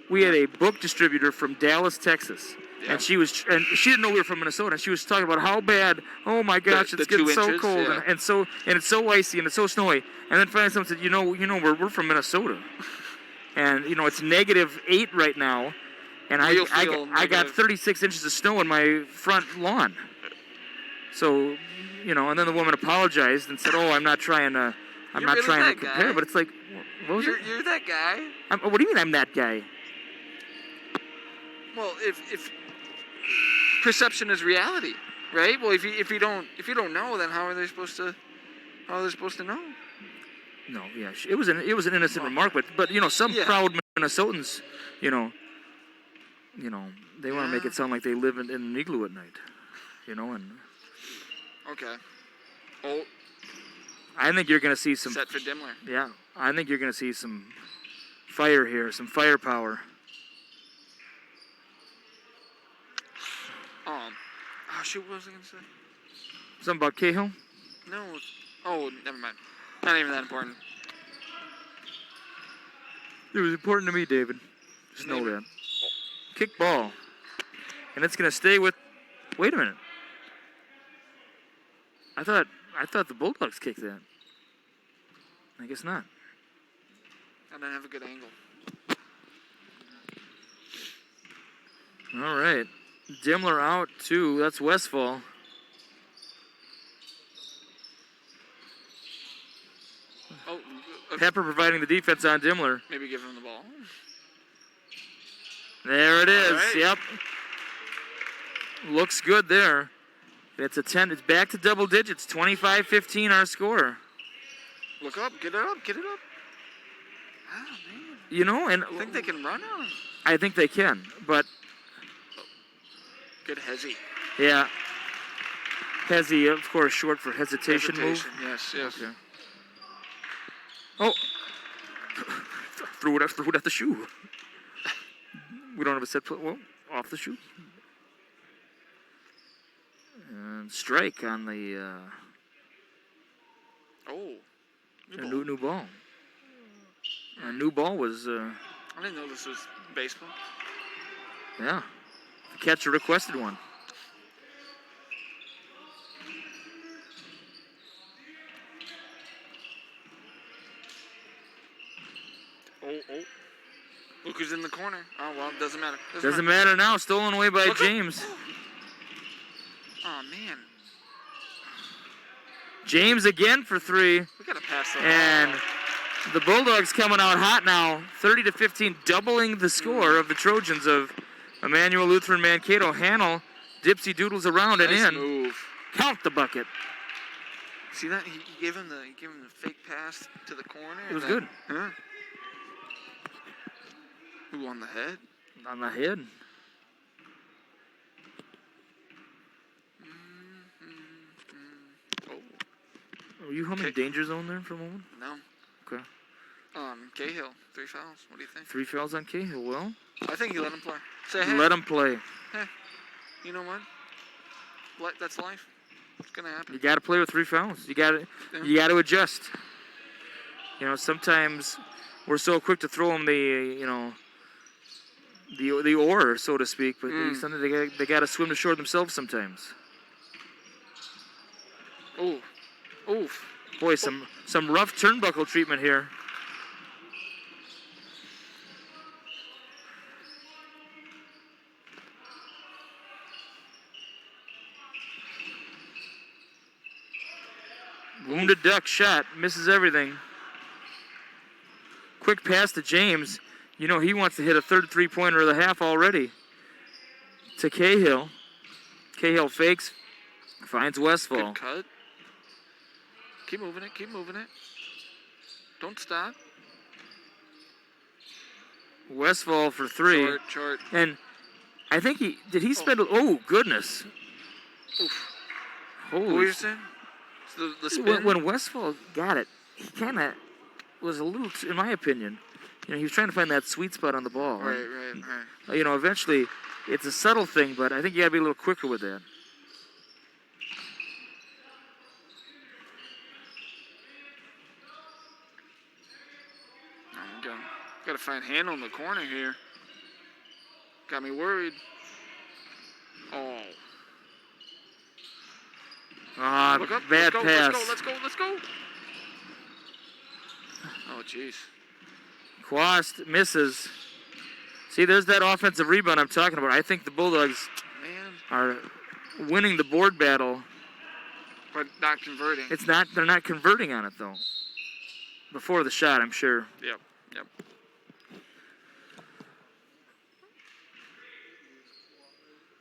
We had a book distributor from Dallas, Texas. Yeah. And she didn't know we were from Minnesota. And she was talking about how bad. Oh my gosh, it's getting so cold, yeah. and it's so icy and it's so snowy. And then finally, someone said, we're from Minnesota, and it's -8 right now, and I got 36 inches of snow in my front lawn. So, and then the woman apologized and said, "Oh, I'm not trying to I'm You're not really trying to that compare, guy? but it's like, what was it? You're that guy. What do you mean I'm that guy? Well, if perception is reality, right? Well, if you don't know, then how are they supposed to know? No, yeah, it was an innocent remark, but some proud Minnesotans, you know, they want to make it sound like they live in an igloo at night, and Okay. Oh, I think you're going to see some set for Dimmler. Yeah, I think you're going to see some fire here, some firepower. Oh shoot, what was I gonna say? Something about Cahill? No. Oh, never mind. Not even that important. It was important to me, David. Just know that. Kick ball. And it's going to stay with... Wait a minute. I thought the Bulldogs kicked that. I guess not. I didn't have a good angle. All right. Dimmler out, too. That's Westfall. Oh, Pepper providing the defense on Dimmler. maybe give him the ball. There it is. Right. Yep. Looks good there. It's a 10. It's back to double digits. 25-15 our score. Look up. Get it up. Oh, man. And I think they can run on him. I think they can, but Good hezzy. yeah. Hezzy, of course, short for hesitation move. Yes. Okay. Oh. threw it at the shoe. We don't have a set play. Well, off the shoe. And strike on the new ball. A new ball was I didn't know this was baseball. yeah. The catcher requested one. Oh. Look who's in the corner. Oh, well, it doesn't matter. Doesn't matter now. Stolen away by James. Oh, man. James again for 3. We got to pass that And ball. the Bulldogs coming out hot now. 30-15, doubling the score of the Trojans of Immanuel, Lutheran, Mankato. Hannell dipsy doodles around Nice and in. move. Count the bucket. See that? He gave him the fake pass to the corner. It was good. Huh? Who on the head? On the head. Oh. Were you humming Danger Zone there for a moment? No. Okay. Cahill, 3 fouls. What do you think? 3 fouls on Cahill. Well, I think you let him play. Say hey. let him play. Hey, you know what? That's life. It's gonna happen. You got to play with 3 fouls. You got to adjust. Sometimes we're so quick to throw them the oar, so to speak, but sometimes they got to swim to shore themselves sometimes. Oh, oof. Boy, some rough turnbuckle treatment here. Wounded duck shot, misses everything. Quick pass to James. He wants to hit a third 3-pointer of the half already. To Cahill. Cahill fakes, finds Westfall. Good cut. Keep moving it. Don't stop. Westfall for 3. Short. And I think he spend. Oh, goodness. Oof. Holy. What were you saying? The spin? When Westfall got it, he kind of was a little, in my opinion, he was trying to find that sweet spot on the ball. Right. Eventually, it's a subtle thing, but I think you got to be a little quicker with that. Got to find handle in the corner here. Got me worried. Oh. Bad pass. Let's go. Oh, jeez. Quast misses. See, there's that offensive rebound I'm talking about. I think the Bulldogs are winning the board battle. But not converting. They're not converting on it, though. before the shot, I'm sure. Yep.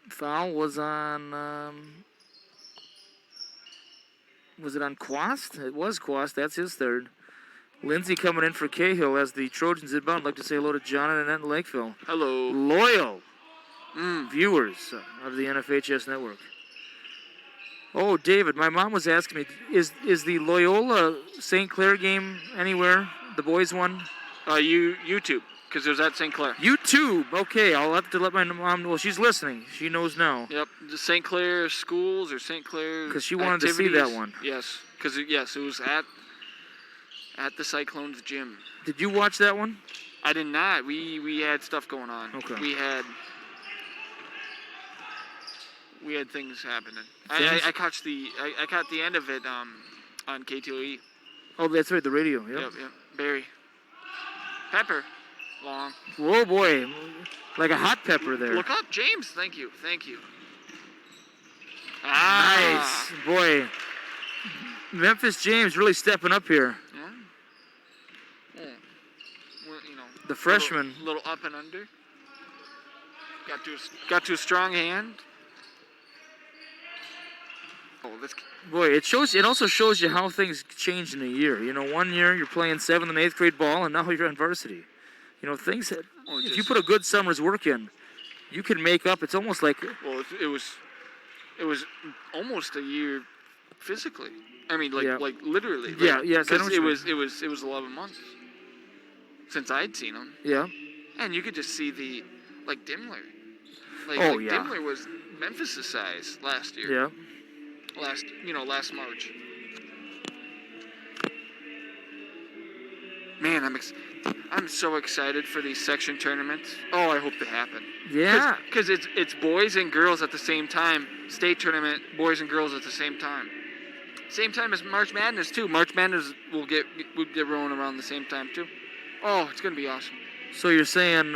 Foul was on. Was it on Quast? It was Quast. That's his third. Lindsay coming in for Cahill as the Trojans inbound. I'd like to say hello to John and Annette in Lakeville. Hello. Loyal viewers of the NFHS network. Oh, David, my mom was asking me, is the Loyola St. Clair game anywhere? The boys one? YouTube, because it was at St. Clair. YouTube. Okay, I'll have to let my mom know. Well, she's listening. She knows now. Yep, the St. Clair schools or St. Clair because she wanted to see that one. Yes, because it was at the Cyclones gym. Did you watch that one? I did not. We had stuff going on. Okay. We had things happening. I caught the end of it on KTOE. Oh, that's right, the radio. Yep. Yep. Barry. Pepper. Long. Whoa, boy. Like a hot pepper there. Look up, James. Thank you. Nice. Boy. Memphis James really stepping up here. Yeah. Well, the freshman. Little up and under. Got to a strong hand. Oh, boy, it also shows you how things change in a year. 1 year you're playing 7th and 8th grade ball, and now you're on varsity. Things that if you put a good summer's work in, you can make up. It's almost like it was almost a year physically. I mean, like literally. Yeah, yes. Because it was 11 months since I'd seen him. Yeah. And you could just see Dimmler. Dimmler was Memphis' size last year. Yeah. Last March. Man, I'm so excited for these section tournaments. Oh, I hope they happen. Yeah. Because it's boys and girls at the same time. State tournament, boys and girls at the same time. Same time as March Madness too. March Madness will get rolling around the same time too. Oh, it's gonna be awesome. So you're saying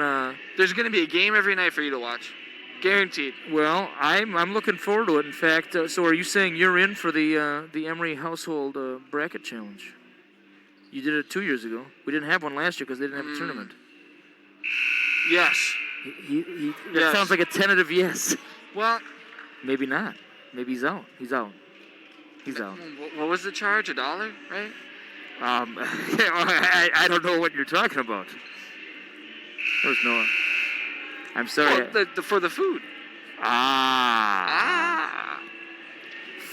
there's gonna be a game every night for you to watch. Guaranteed. Well, I'm looking forward to it. In fact, so are you saying you're in for the Emory Household Bracket Challenge? You did it 2 years ago. We didn't have one last year because they didn't have a tournament. Yes. That sounds like a tentative yes. Well, maybe not. Maybe he's out. He's out. What was the charge? $1, right? I don't know what you're talking about. There's no. I'm sorry. Well, for the food.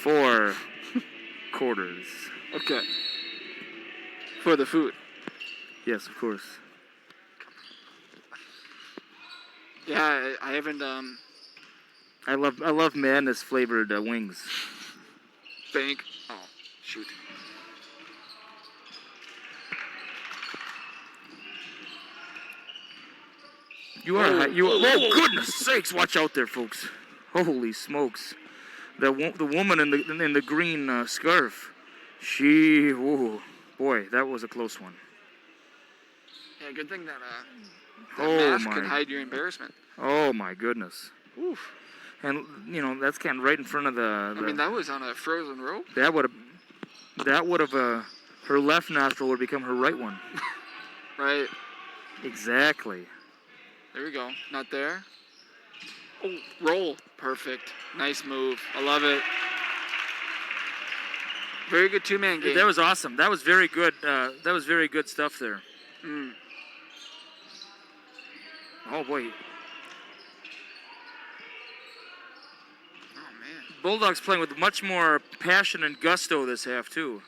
4 quarters. Okay. For the food. Yes, of course. Yeah, I haven't. I love Madness flavored wings. Bank. Oh, shoot. Oh, goodness sakes! Watch out there, folks. Holy smokes! The woman in the green scarf. Boy, that was a close one. Yeah, good thing that mask could hide your embarrassment. Oh my goodness. Oof. And that's kind of right in front of the. I mean, that was on a frozen rope. That would have her left nostril would become her right one. Right. Exactly. There we go. Not there. Oh, roll. Perfect. Nice move. I love it. Very good two-man game. That was awesome. That was very good. That was very good stuff there. Oh boy. Oh man. Bulldogs playing with much more passion and gusto this half too.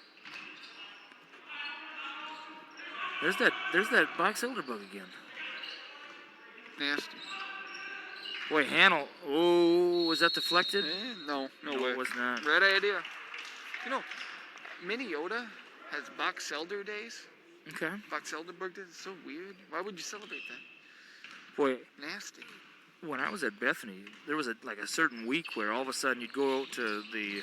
There's that box elderbug again. Nasty. Boy, Hannell. Oh, was that deflected? No way. It was not. Red idea. Minnesota has Box Elder days. Okay. Box Elderberg days. It's so weird. Why would you celebrate that? Boy. Nasty. When I was at Bethany, there was a certain week where all of a sudden you'd go out to the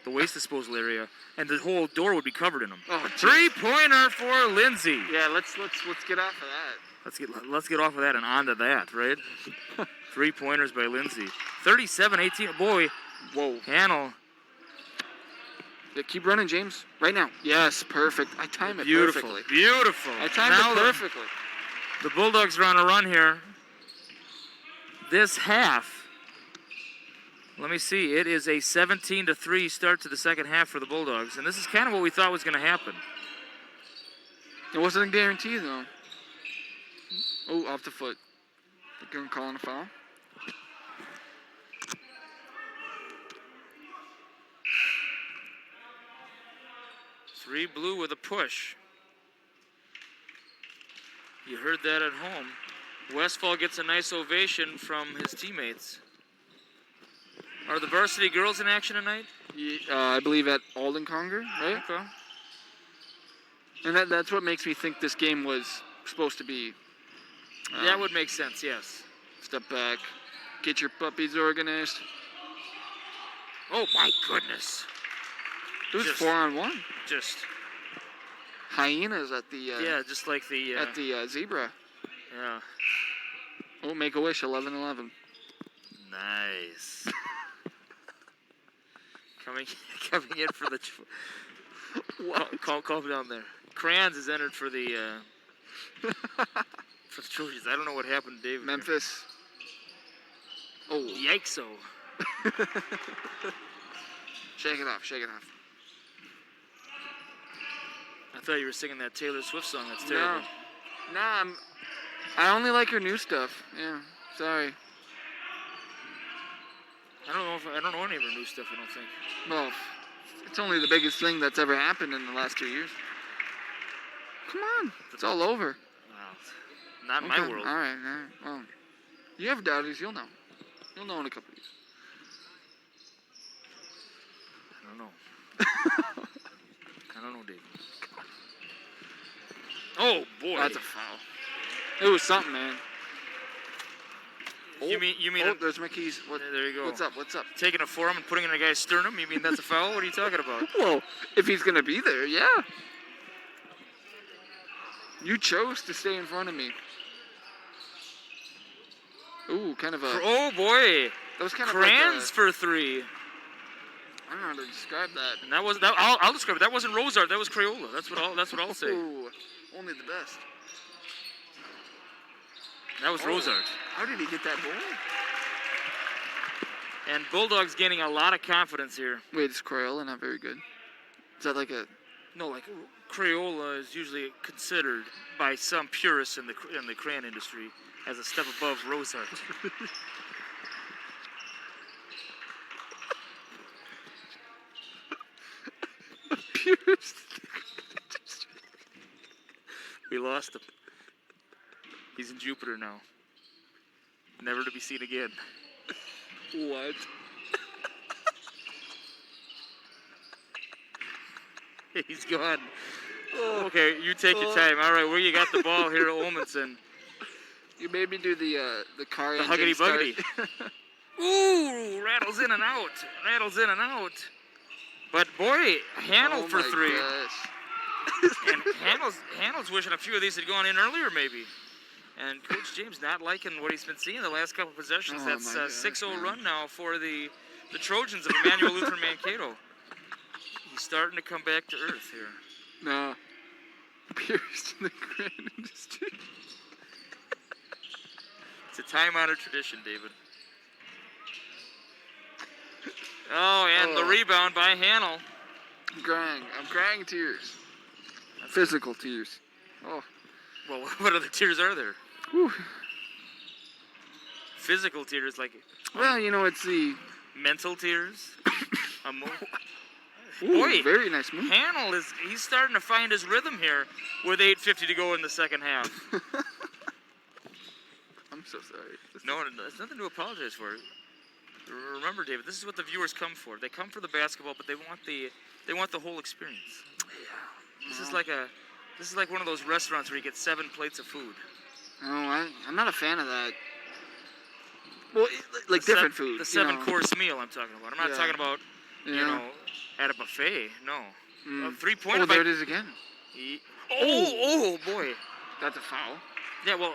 waste disposal area, and the whole door would be covered in them. Oh, 3-pointer for Lindsay. Yeah, let's get off of that. Let's get off of that and onto that, right? 3-pointers by Lindsay. 37-18. Boy. Whoa. Hannell. Yeah, keep running, James. Right now. Yes, perfect. I timed it Beautiful. perfectly. Beautiful. I timed Now it perfectly. The Bulldogs are on a run here. This half, let me see, it is a 17-3 start to the second half for the Bulldogs, and this is kind of what we thought was going to happen. It wasn't a guarantee, though. Oh, off the foot. They're calling a foul. Three blue with a push. You heard that at home. Westfall gets a nice ovation from his teammates. Are the varsity girls in action tonight? Yeah, I believe at Alden Conger, right? Okay. And that's what makes me think this game was supposed to be. That would make sense, yes. Step back. Get your puppies organized. Oh, my goodness. It was Just- 4-on-1. Just, Hyenas at the yeah, just like the, at the zebra. yeah. Oh, Make-A-Wish, 11-11. Nice. coming in for the... What? Call down there. Crayons is entered for the... for the Trojans. I don't know what happened to David. Memphis. Oh. Yikes-o. Shake it off, shake it off. I thought you were singing that Taylor Swift song. That's terrible. No, I only like her new stuff. Yeah, sorry. I don't know any of her new stuff, I don't think. Well, it's only the biggest thing that's ever happened in the last 2 years. Come on, it's all over. Wow. Not in my world. All right. Well, you have daughters, you'll know. You'll know in a couple of years. I don't know. I don't know, Dave. Oh, boy. That's a foul. It was something, man. You mean Oh, there's my keys. What, there you go. What's up? Taking a forearm and putting it in a guy's sternum? You mean that's a foul? What are you talking about? Well, if he's going to be there, yeah. You chose to stay in front of me. Ooh, kind of a... Oh, boy. That was kind of Crayons like for three. I don't know how to describe that. And that was that. I'll describe it. That wasn't Rosart. That was Crayola. That's what I'll say. Ooh, only the best. That was Rosart. How did he get that ball? And Bulldogs gaining a lot of confidence here. Wait, is Crayola not very good? Is that like a... No, like Crayola is usually considered by some purists in the crayon industry as a step above Rosart. purist? We lost him. He's in Jupiter now. Never to be seen again. What? He's gone. Okay, you take your time. All right, where you got the ball here at Olmanson? You made me do the car The engine huggity start. buggity. Ooh, rattles in and out. Rattles in and out. But boy, Hannel for three. Gosh. And Hannel's wishing a few of these had gone in earlier, maybe. And Coach James not liking what he's been seeing the last couple possessions. Oh, That's my a gosh, 6-0 man. run now for the Trojans of Immanuel Lutheran Mankato. He's starting to come back to earth here. No. Pierced in the grand industry. It's a time-honored tradition, David. Oh, and the rebound by Hannel. I'm crying tears. Physical tears. Oh. Well, what other tears are there? Whew. Physical tears, like Well, you know, it's the... mental tears. Ooh, Boy, very nice move. Hannel he's starting to find his rhythm here with 8:50 to go in the second half. I'm so sorry. No, it's nothing to apologize for. Remember, David, this is what the viewers come for. They come for the basketball, but they want the whole experience. Yeah. This is like one of those restaurants where you get 7 plates of food. Oh, I'm not a fan of that. Well, like different food. The 7-course meal I'm talking about. I'm not talking about, Yeah. you know, at a buffet. No. Mm. 3-point. Oh, there it is again. Oh, boy. That's a foul. Yeah, well,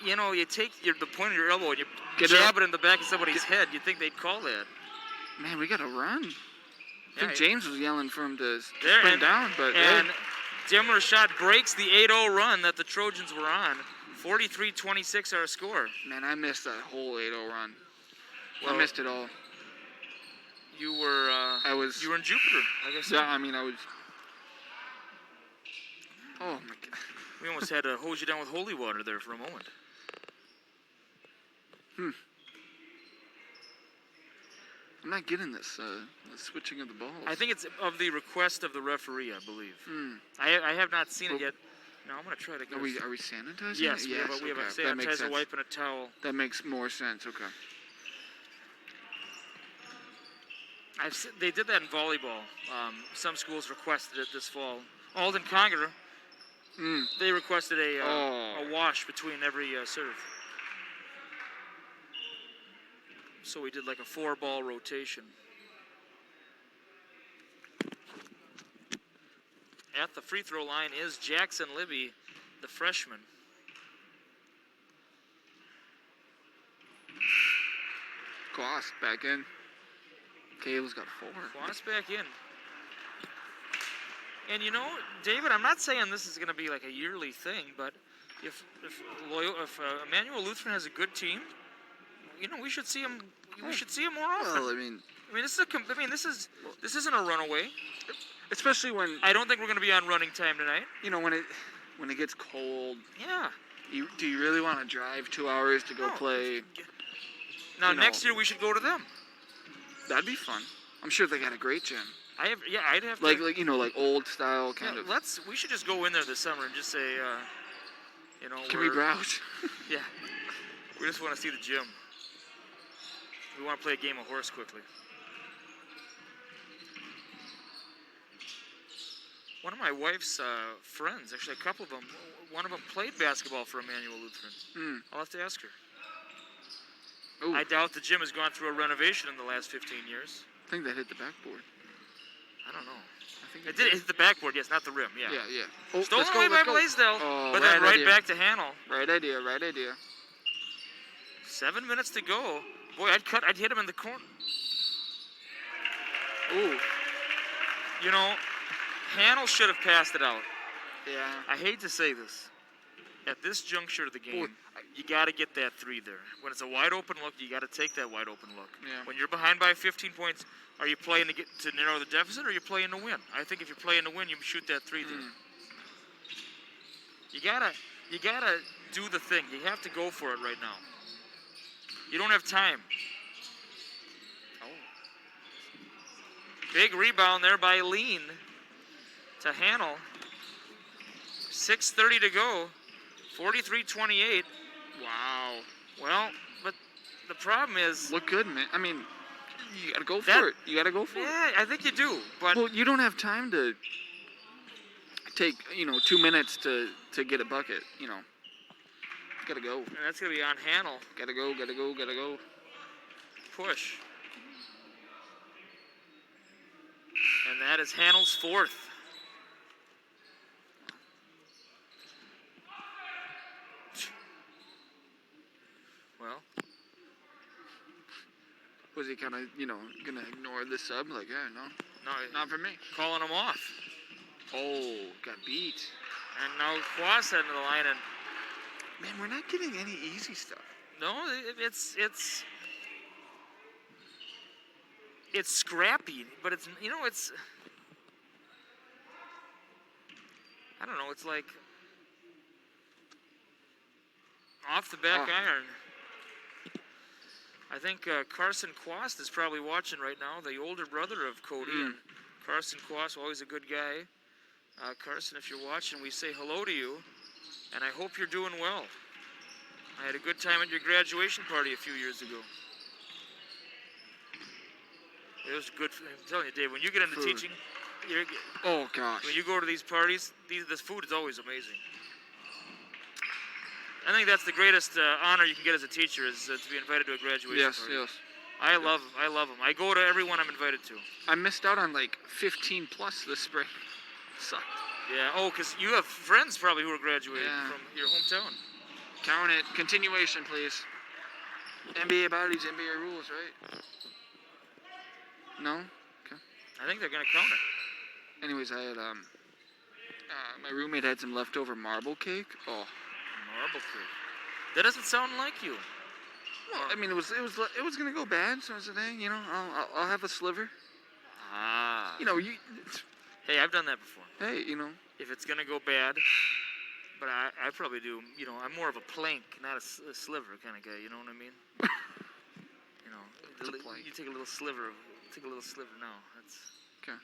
you know, you take the point of your elbow and you Get jab it in the back of somebody's head. You'd think they'd call that. Man, we got to run. I think James was yelling for him to there, sprint down, but and Dimmler's shot breaks the 8-0 run that the Trojans were on. 43-26 our score. Man, I missed that whole 8-0 run. Well, I missed it all. You were you were in Jupiter, I guess. Yeah, I mean I was. Oh my God. We almost had to hose you down with holy water there for a moment. I'm not getting this the switching of the balls. I think it's of the request of the referee, I believe. I have not seen it yet. No, I'm going to try to go. Are we sanitizing? Yes, it? we have a sanitizer wipe and a towel. That makes more sense. Okay. They did that in volleyball. Some schools requested it this fall. Alden Conger, they requested a wash between every serve. So we did like a 4-ball rotation. At the free throw line is Jackson Libby, the freshman. Quas back in. Caleb's got 4. Quas back in. And you know, David, I'm not saying this is going to be like a yearly thing, but if Immanuel Lutheran has a good team, you know, we should see him. We should see him more often. Well, I mean, this isn't a runaway. Especially when I don't think we're going to be on running time tonight. You know, when it gets cold. Yeah. Do you really want to drive 2 hours to go play? Now next year we should go to them. That'd be fun. I'm sure they got a great gym. I'd have to. Like old style kind of. We should just go in there this summer and just say, Can we browse? Yeah. We just want to see the gym. We want to play a game of horse quickly. One of my wife's friends, actually a couple of them, one of them played basketball for Immanuel Lutheran. I'll have to ask her. Ooh. I doubt the gym has gone through a renovation in the last 15 years. I think that hit the backboard. I don't know. I think it did hit the backboard, yes, not the rim, yeah. Yeah. Oh, Stolen away by Blaisdell, but then right back to Hannell. Right idea. 7 minutes to go. Boy, I'd hit him in the corner. Ooh. You know, Hannell should have passed it out. Yeah. I hate to say this. At this juncture of the game, you got to get that 3 there. When it's a wide open look, you got to take that wide open look. Yeah. When you're behind by 15 points, are you playing to narrow the deficit, or are you playing to win? I think if you're playing to win, you shoot that 3 there. You gotta do the thing. You have to go for it right now. You don't have time. Big rebound there by Lean to Hannell. 6:30 to go. 43-28. Wow. Well, but the problem is... Look good, man. I mean, you got to go for it. You got to go for it. Yeah, I think you do. But well, you don't have time to take, 2 minutes to get a bucket, Got to go. And that's going to be on Hannell. Got to go. Push. And that is Hannell's 4th. Well. Was he kind of, going to ignore the sub? Like, yeah, no, not for me. Calling him off. Oh, got beat. And now Quas heading to the line. And man, we're not getting any easy stuff. No, it's scrappy, but it's, I don't know, it's like off the back iron. I think Carson Quast is probably watching right now, the older brother of Cody. And Carson Quast, always a good guy. Carson, if you're watching, we say hello to you, and I hope you're doing well. I had a good time at your graduation party a few years ago. It was good. I'm telling you, Dave, when you get into teaching, oh gosh, when you go to these parties, this food is always amazing. I think that's the greatest honor you can get as a teacher is to be invited to a graduation party. Yes. I love them. I go to every one I'm invited to. I missed out on like 15 plus this spring. Sucked. Yeah. Oh, because you have friends probably who are graduating from your hometown. Count it. Continuation, please. NBA bodies, NBA rules, right? No? Okay. I think they're going to count it. Anyways, I had my roommate had some leftover marble cake. Oh, Marble cake. That doesn't sound like you. well, I mean, it was gonna go bad, so I said, hey, you know, I'll have a sliver. Ah. You know, Hey, I've done that before. hey, you know, If it's going to go bad, but I probably do, you know, I'm more of a plank, not a sliver kind of guy, you know what I mean? You know, What's a plank? you take a little sliver now. That's okay.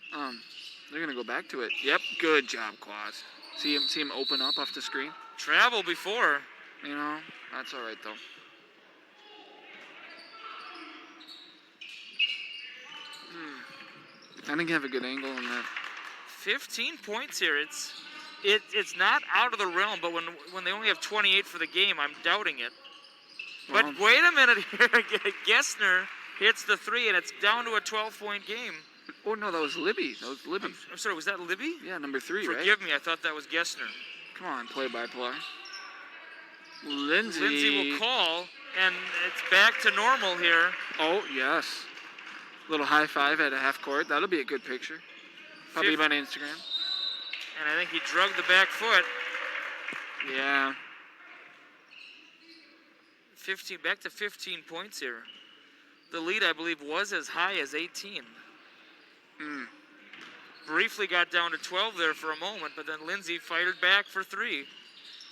They're gonna go back to it. Yep, good job, Quaz. See him open up off the screen. travel before. You know, that's all right though. I didn't have a good angle on that. 15 points here. It's not out of the realm, but when they only have 28 for the game, I'm doubting it. But Well, wait a minute here. Gessner hits the 3, and it's down to a 12-point game. oh no, that was Libby. I'm sorry, was that Libby? Yeah, number 3, right? Forgive me, I thought that was Gessner. Come on, play-by-play. Lindsay will call, and it's back to normal here. Oh yes. Little high five at a half court. That'll be a good picture. Probably on Instagram. And I think he drug the back foot. Yeah. 15, back to 15 points here. The lead, I believe, was as high as 18. Briefly got down to 12 there for a moment, but then Lindsay fired back for 3.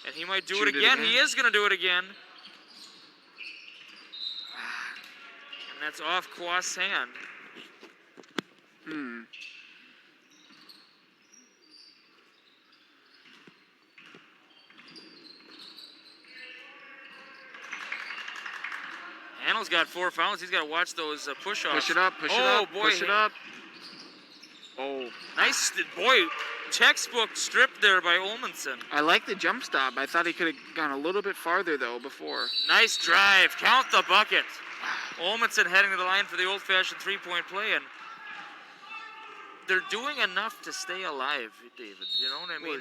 And he might do it again. He is going to do it again. And that's off Kwas's hand. Hanel's got 4 fouls. He's got to watch those push-offs. Push it up, push it up, boy. push it up. Oh. Nice, boy. Textbook strip there by Olmanson. I like the jump stop. I thought he could have gone a little bit farther, though, before. Nice drive. Count the bucket. Olmanson heading to the line for the old-fashioned three-point play, and they're doing enough to stay alive, David. You know what I mean? Well,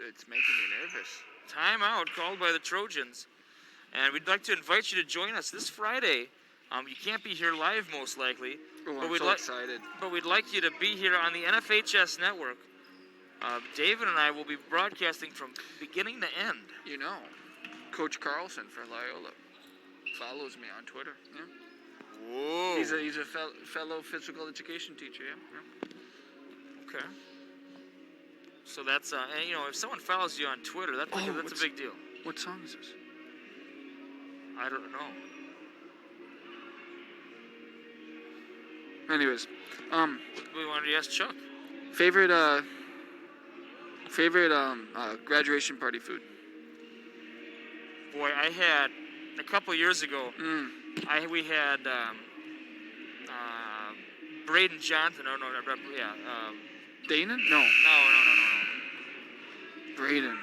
it's making me nervous. Timeout called by the Trojans. And we'd like to invite you to join us this Friday. You can't be here live, most likely. Oh, but I'm we'd so excited. But we'd like you to be here on the NFHS network. David and I will be broadcasting from beginning to end. You know, Coach Carlson for Loyola follows me on Twitter. Yeah. Whoa. He's a fellow physical education teacher. Yeah. Okay. So that's and, you know, if someone follows you on Twitter, that's a big deal. What song is this? I don't know. Anyways, We wanted to ask Chuck. favorite graduation party food. Boy, I had a couple years ago. We had Braden Johnson. Dana? No. No. Braden.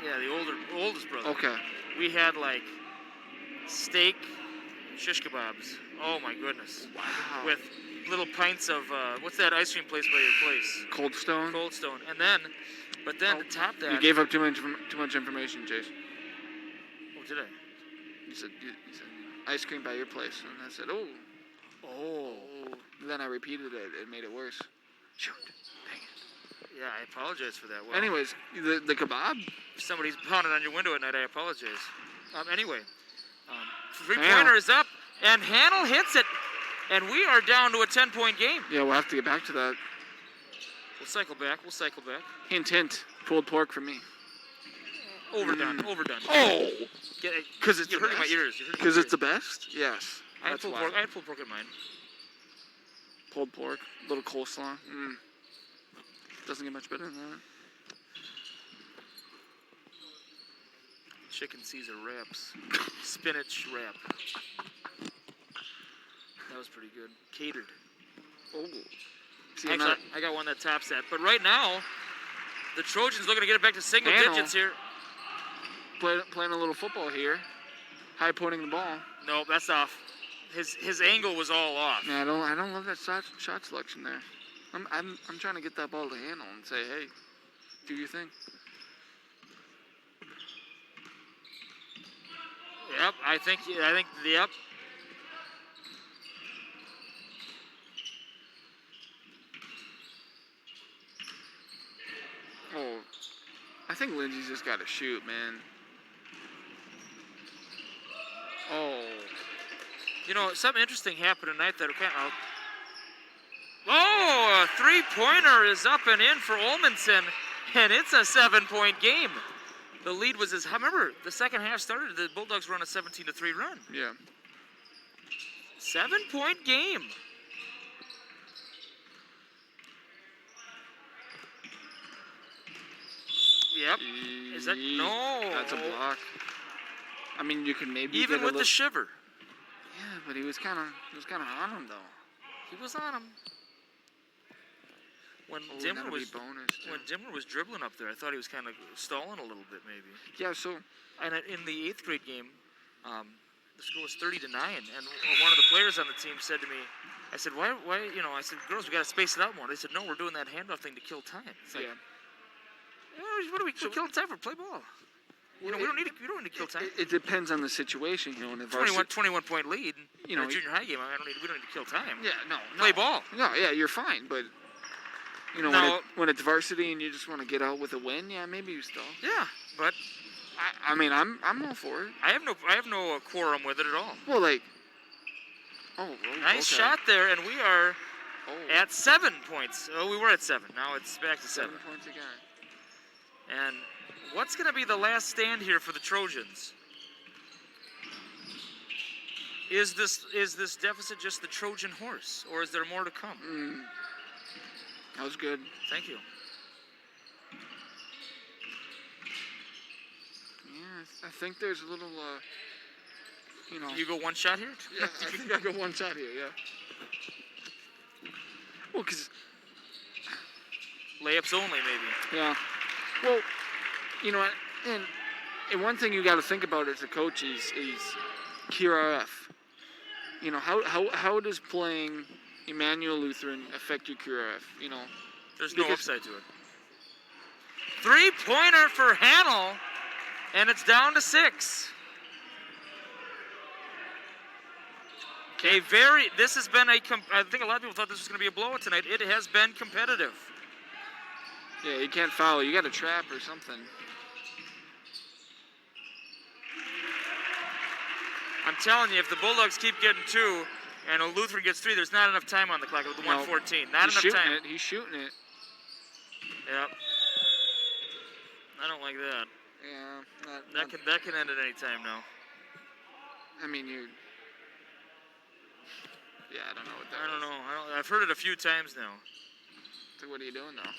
Yeah, the oldest brother. Okay. We had like steak, shish kebabs. Oh my goodness. Wow. With little pints of what's that ice cream place by your place? Cold Stone. Cold Stone. And then to top that. You gave up too much information, Jason. Oh, did I? You said ice cream by your place, and I said, oh. And then I repeated it. It made it worse. Shoot. Dang it. Yeah, I apologize for that. Well, Anyways, the kebab. if somebody's pounding on your window at night, I apologize. Anyway, three-pointer is up, and Hanel hits it, and we are down to a 10-point game. Yeah, we'll have to get back to that. We'll cycle back. Hint. Pulled pork for me. Overdone. Oh! Because it's You're hurting my ears. Because it's the best? Yes. I had pulled pork in mine. Pulled pork, little coleslaw. Doesn't get much better than that. Chicken Caesar wraps. Spinach wrap. That was pretty good. Catered. Oh. See, Actually, I got one that tops that. But right now, the Trojans looking to get it back to single digits here. Playing a little football here. High pointing the ball. No, that's off. His angle was all off. Yeah, I don't love that shot selection there. I'm trying to get that ball to handle and say, hey, do your thing. Yep, I think I think Lindsay's just got to shoot, man. Oh. You know, something interesting happened tonight that kind of... Oh, a three-pointer is up and in for Olmanson, and it's a 7-point game. The lead was as... Remember, the second half started, the Bulldogs were on a 17-3 run. Yeah. 7-point game. Yep. Is that... No. That's a block. I mean, you can maybe even with the shiver. Yeah, but he was kind of on him though. He was on him. When Dimmer was dribbling up there, I thought he was kind of stalling a little bit, maybe. Yeah. So, and in the 8th grade game, the score was 30-9, and one of the players on the team said to me, I said, why? You know, I said, girls, we got to space it out more. They said, no, we're doing that handoff thing to kill time. It's like, what are we killing time for? Play ball. You know, we don't need to kill time. It depends on the situation, you know. In 21-point lead, you know, in a junior high game. We don't need to kill time. Yeah, no. Play ball. No, yeah, you're fine, but you know, when it's varsity and you just want to get out with a win, yeah, maybe you still. Yeah, but I mean, I'm all for it. I have no quorum with it at all. Well, like, nice shot there, and we are at 7 points. Oh, we were at 7. Now it's back to 7. 7 points again. And what's going to be the last stand here for the Trojans? Is this deficit just the Trojan horse, or is there more to come? That was good. Thank you. Yeah, I think there's a little, you know. You go one shot here? Yeah, I think I go one shot here, yeah. Well, because... Layups only, maybe. Yeah. Well, you know, and one thing you got to think about as a coach is QRF. You know, how does playing Immanuel Lutheran affect your QRF? You know, there's no upside to it. 3-pointer for Hannell, and it's down to 6. This has been I think a lot of people thought this was going to be a blowout tonight. It has been competitive. Yeah, you can't foul. You got to trap or something. I'm telling you, if the Bulldogs keep getting 2 and a Lutheran gets 3, there's not enough time on the clock with the 1:14. Not enough time. He's shooting it. Yep. I don't like that. Yeah. That can end at any time now. I mean, yeah, I don't know what that I don't know. I've heard it a few times now. So what are you doing now?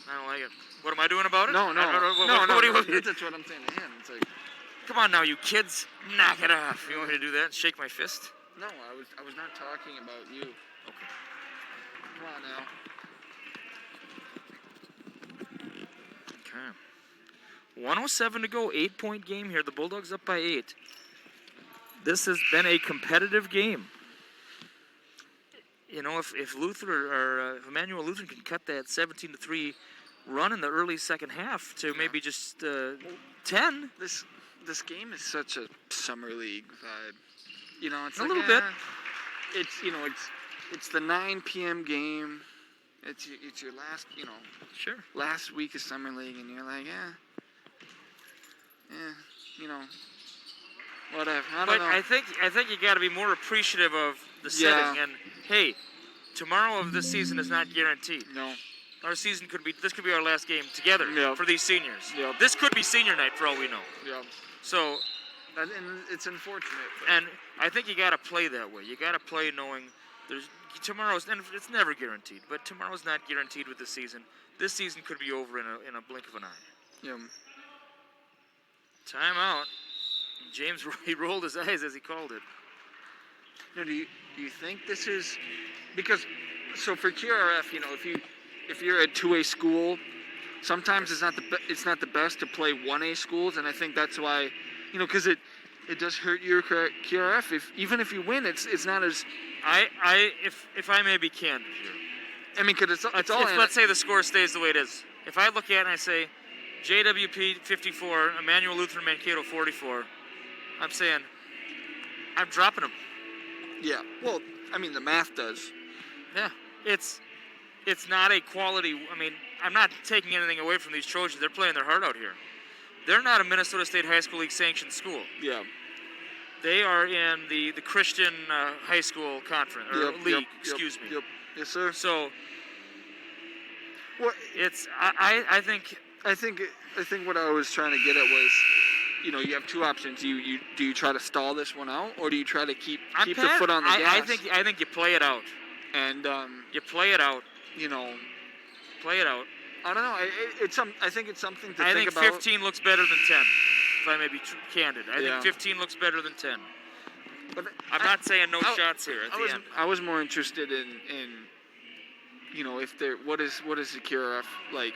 I don't like it. What am I doing about it? No. No. That's what I'm saying to him. It's like, come on now, you kids, knock it off. You want me to do that and shake my fist? No, I was not talking about you. Okay. Come on now. Okay. 1:07 to go. 8-point game here. The Bulldogs up by 8. This has been a competitive game. You know, if Luther or if Immanuel Lutheran can cut that 17-3 run in the early second half to maybe just 10. This game is such a summer league vibe. You know, it's a like, little bit. It's the 9 p.m. game. It's your last, last week of summer league, and you're like, you know, whatever. I don't know. I think you got to be more appreciative of the setting. And hey, tomorrow of this season is not guaranteed. No. Our season could be our last game together for these seniors. Yep. This could be senior night for all we know. Yep. So, and it's unfortunate. And I think you got to play that way. You got to play knowing tomorrow's, and it's never guaranteed, but tomorrow's not guaranteed with the season. This season could be over in a blink of an eye. Yeah. Timeout. James, he rolled his eyes as he called it. Now, do you think this is because for QRF, you know, if you're at 2A school, sometimes it's not the best to play 1A schools, and I think that's why, you know, because it does hurt your QRF. Even if you win, it's not as. If I may be candid here. I mean, because it's all. Let's say the score stays the way it is. If I look at it and I say, JWP 54, Immanuel Lutheran Mankato 44, I'm saying, I'm dropping them. Yeah. Well, I mean, the math does. Yeah. It's not a quality. I mean, I'm not taking anything away from these Trojans. They're playing their heart out here. They're not a Minnesota State High School League sanctioned school. Yeah. They are in the Christian high school conference or league. Excuse me. Yep. Yes, sir. So, Well, it's I think what I was trying to get at was, you have two options. Do you try to stall this one out, or do you try to keep the foot on the gas? I think you play it out. And you play it out. Play it out. I don't know. I think it's something to I think think about. 15 looks better than 10. If I may be candid, I think 15 looks better than 10. But I'm not saying no shots here at the end. I was more interested in if there what is the QRF like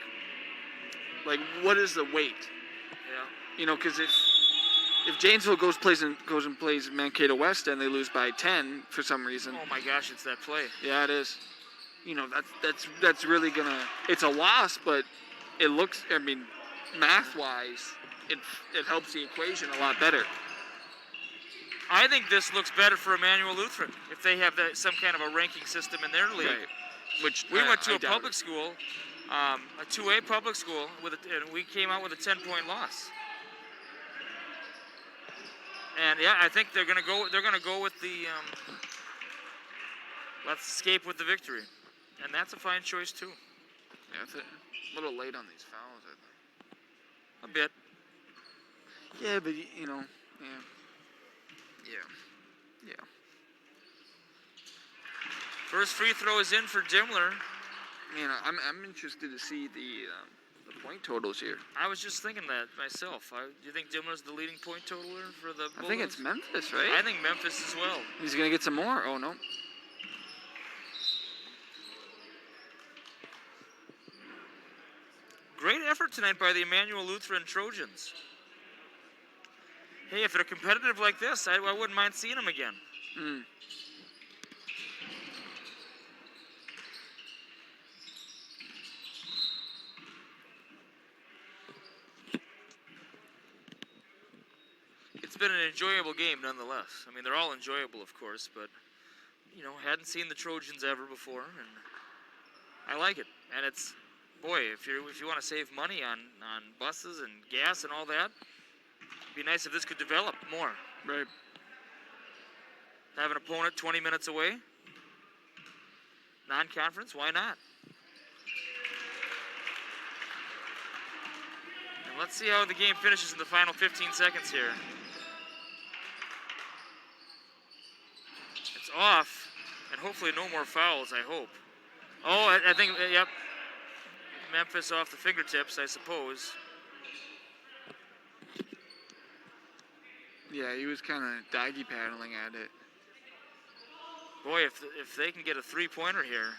what is the weight? Yeah. Because if Janesville goes and plays Mankato West and they lose by 10 for some reason. Oh my gosh, it's that play. Yeah, it is. That's really gonna. It's a loss, but it looks. I mean, math-wise, it helps the equation a lot better. I think this looks better for Immanuel Lutheran if they have some kind of a ranking system in their league. Right. Which we went to a public school, a 2A public school, and we came out with a 10-point loss. And yeah, I think they're gonna go with the let's escape with the victory, and that's a fine choice too. Yeah, it's a little late on these fouls, I think. A bit. Yeah, but yeah. First free throw is in for Dimmler. Man, I'm interested to see the point totals here. I was just thinking that myself. Do you think Dimmler's the leading point totaler for the Bulldogs? I think it's Memphis, right? I think Memphis as well. He's gonna get some more. Oh no. Great effort tonight by the Immanuel Lutheran Trojans. Hey, if they're competitive like this, I wouldn't mind seeing them again. It's been an enjoyable game nonetheless. I mean, they're all enjoyable, of course, but, hadn't seen the Trojans ever before, and I like it. And it's, boy, if you want to save money on buses and gas and all that, it'd be nice if this could develop more. Right. Have an opponent 20 minutes away. Non-conference, why not? And let's see how the game finishes in the final 15 seconds here. It's off, and hopefully no more fouls, I hope. Oh, I think, yep. Memphis off the fingertips, I suppose. Yeah, he was kind of doggy paddling at it. Boy, if they can get a three-pointer here,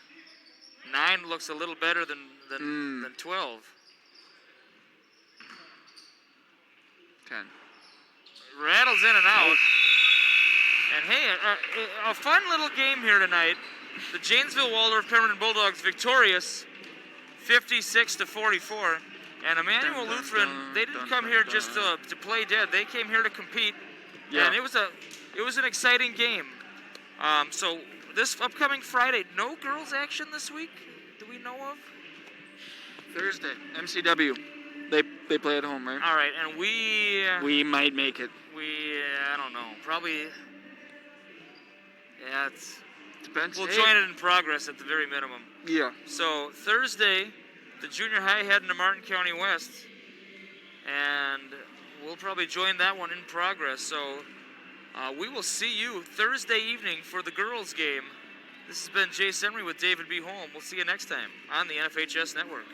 9 looks a little better than 12. 10. Rattles in and out. And hey, a fun little game here tonight. The Janesville Waldorf Pemberton Bulldogs victorious, 56-44. And Immanuel Lutheran, they didn't come here just to play dead. They came here to compete. Yeah. And it was an exciting game. So this upcoming Friday, no girls action this week? Do we know of? Thursday, MCW. They play at home, right? All right, and we might make it. I don't know. Probably. Yeah, depends. We'll join it in progress at the very minimum. Yeah. So Thursday, the junior high heading to Martin County West, and we'll probably join that one in progress. So we will see you Thursday evening for the girls' game. This has been Jay Semry with David B. Holm. We'll see you next time on the NFHS Network.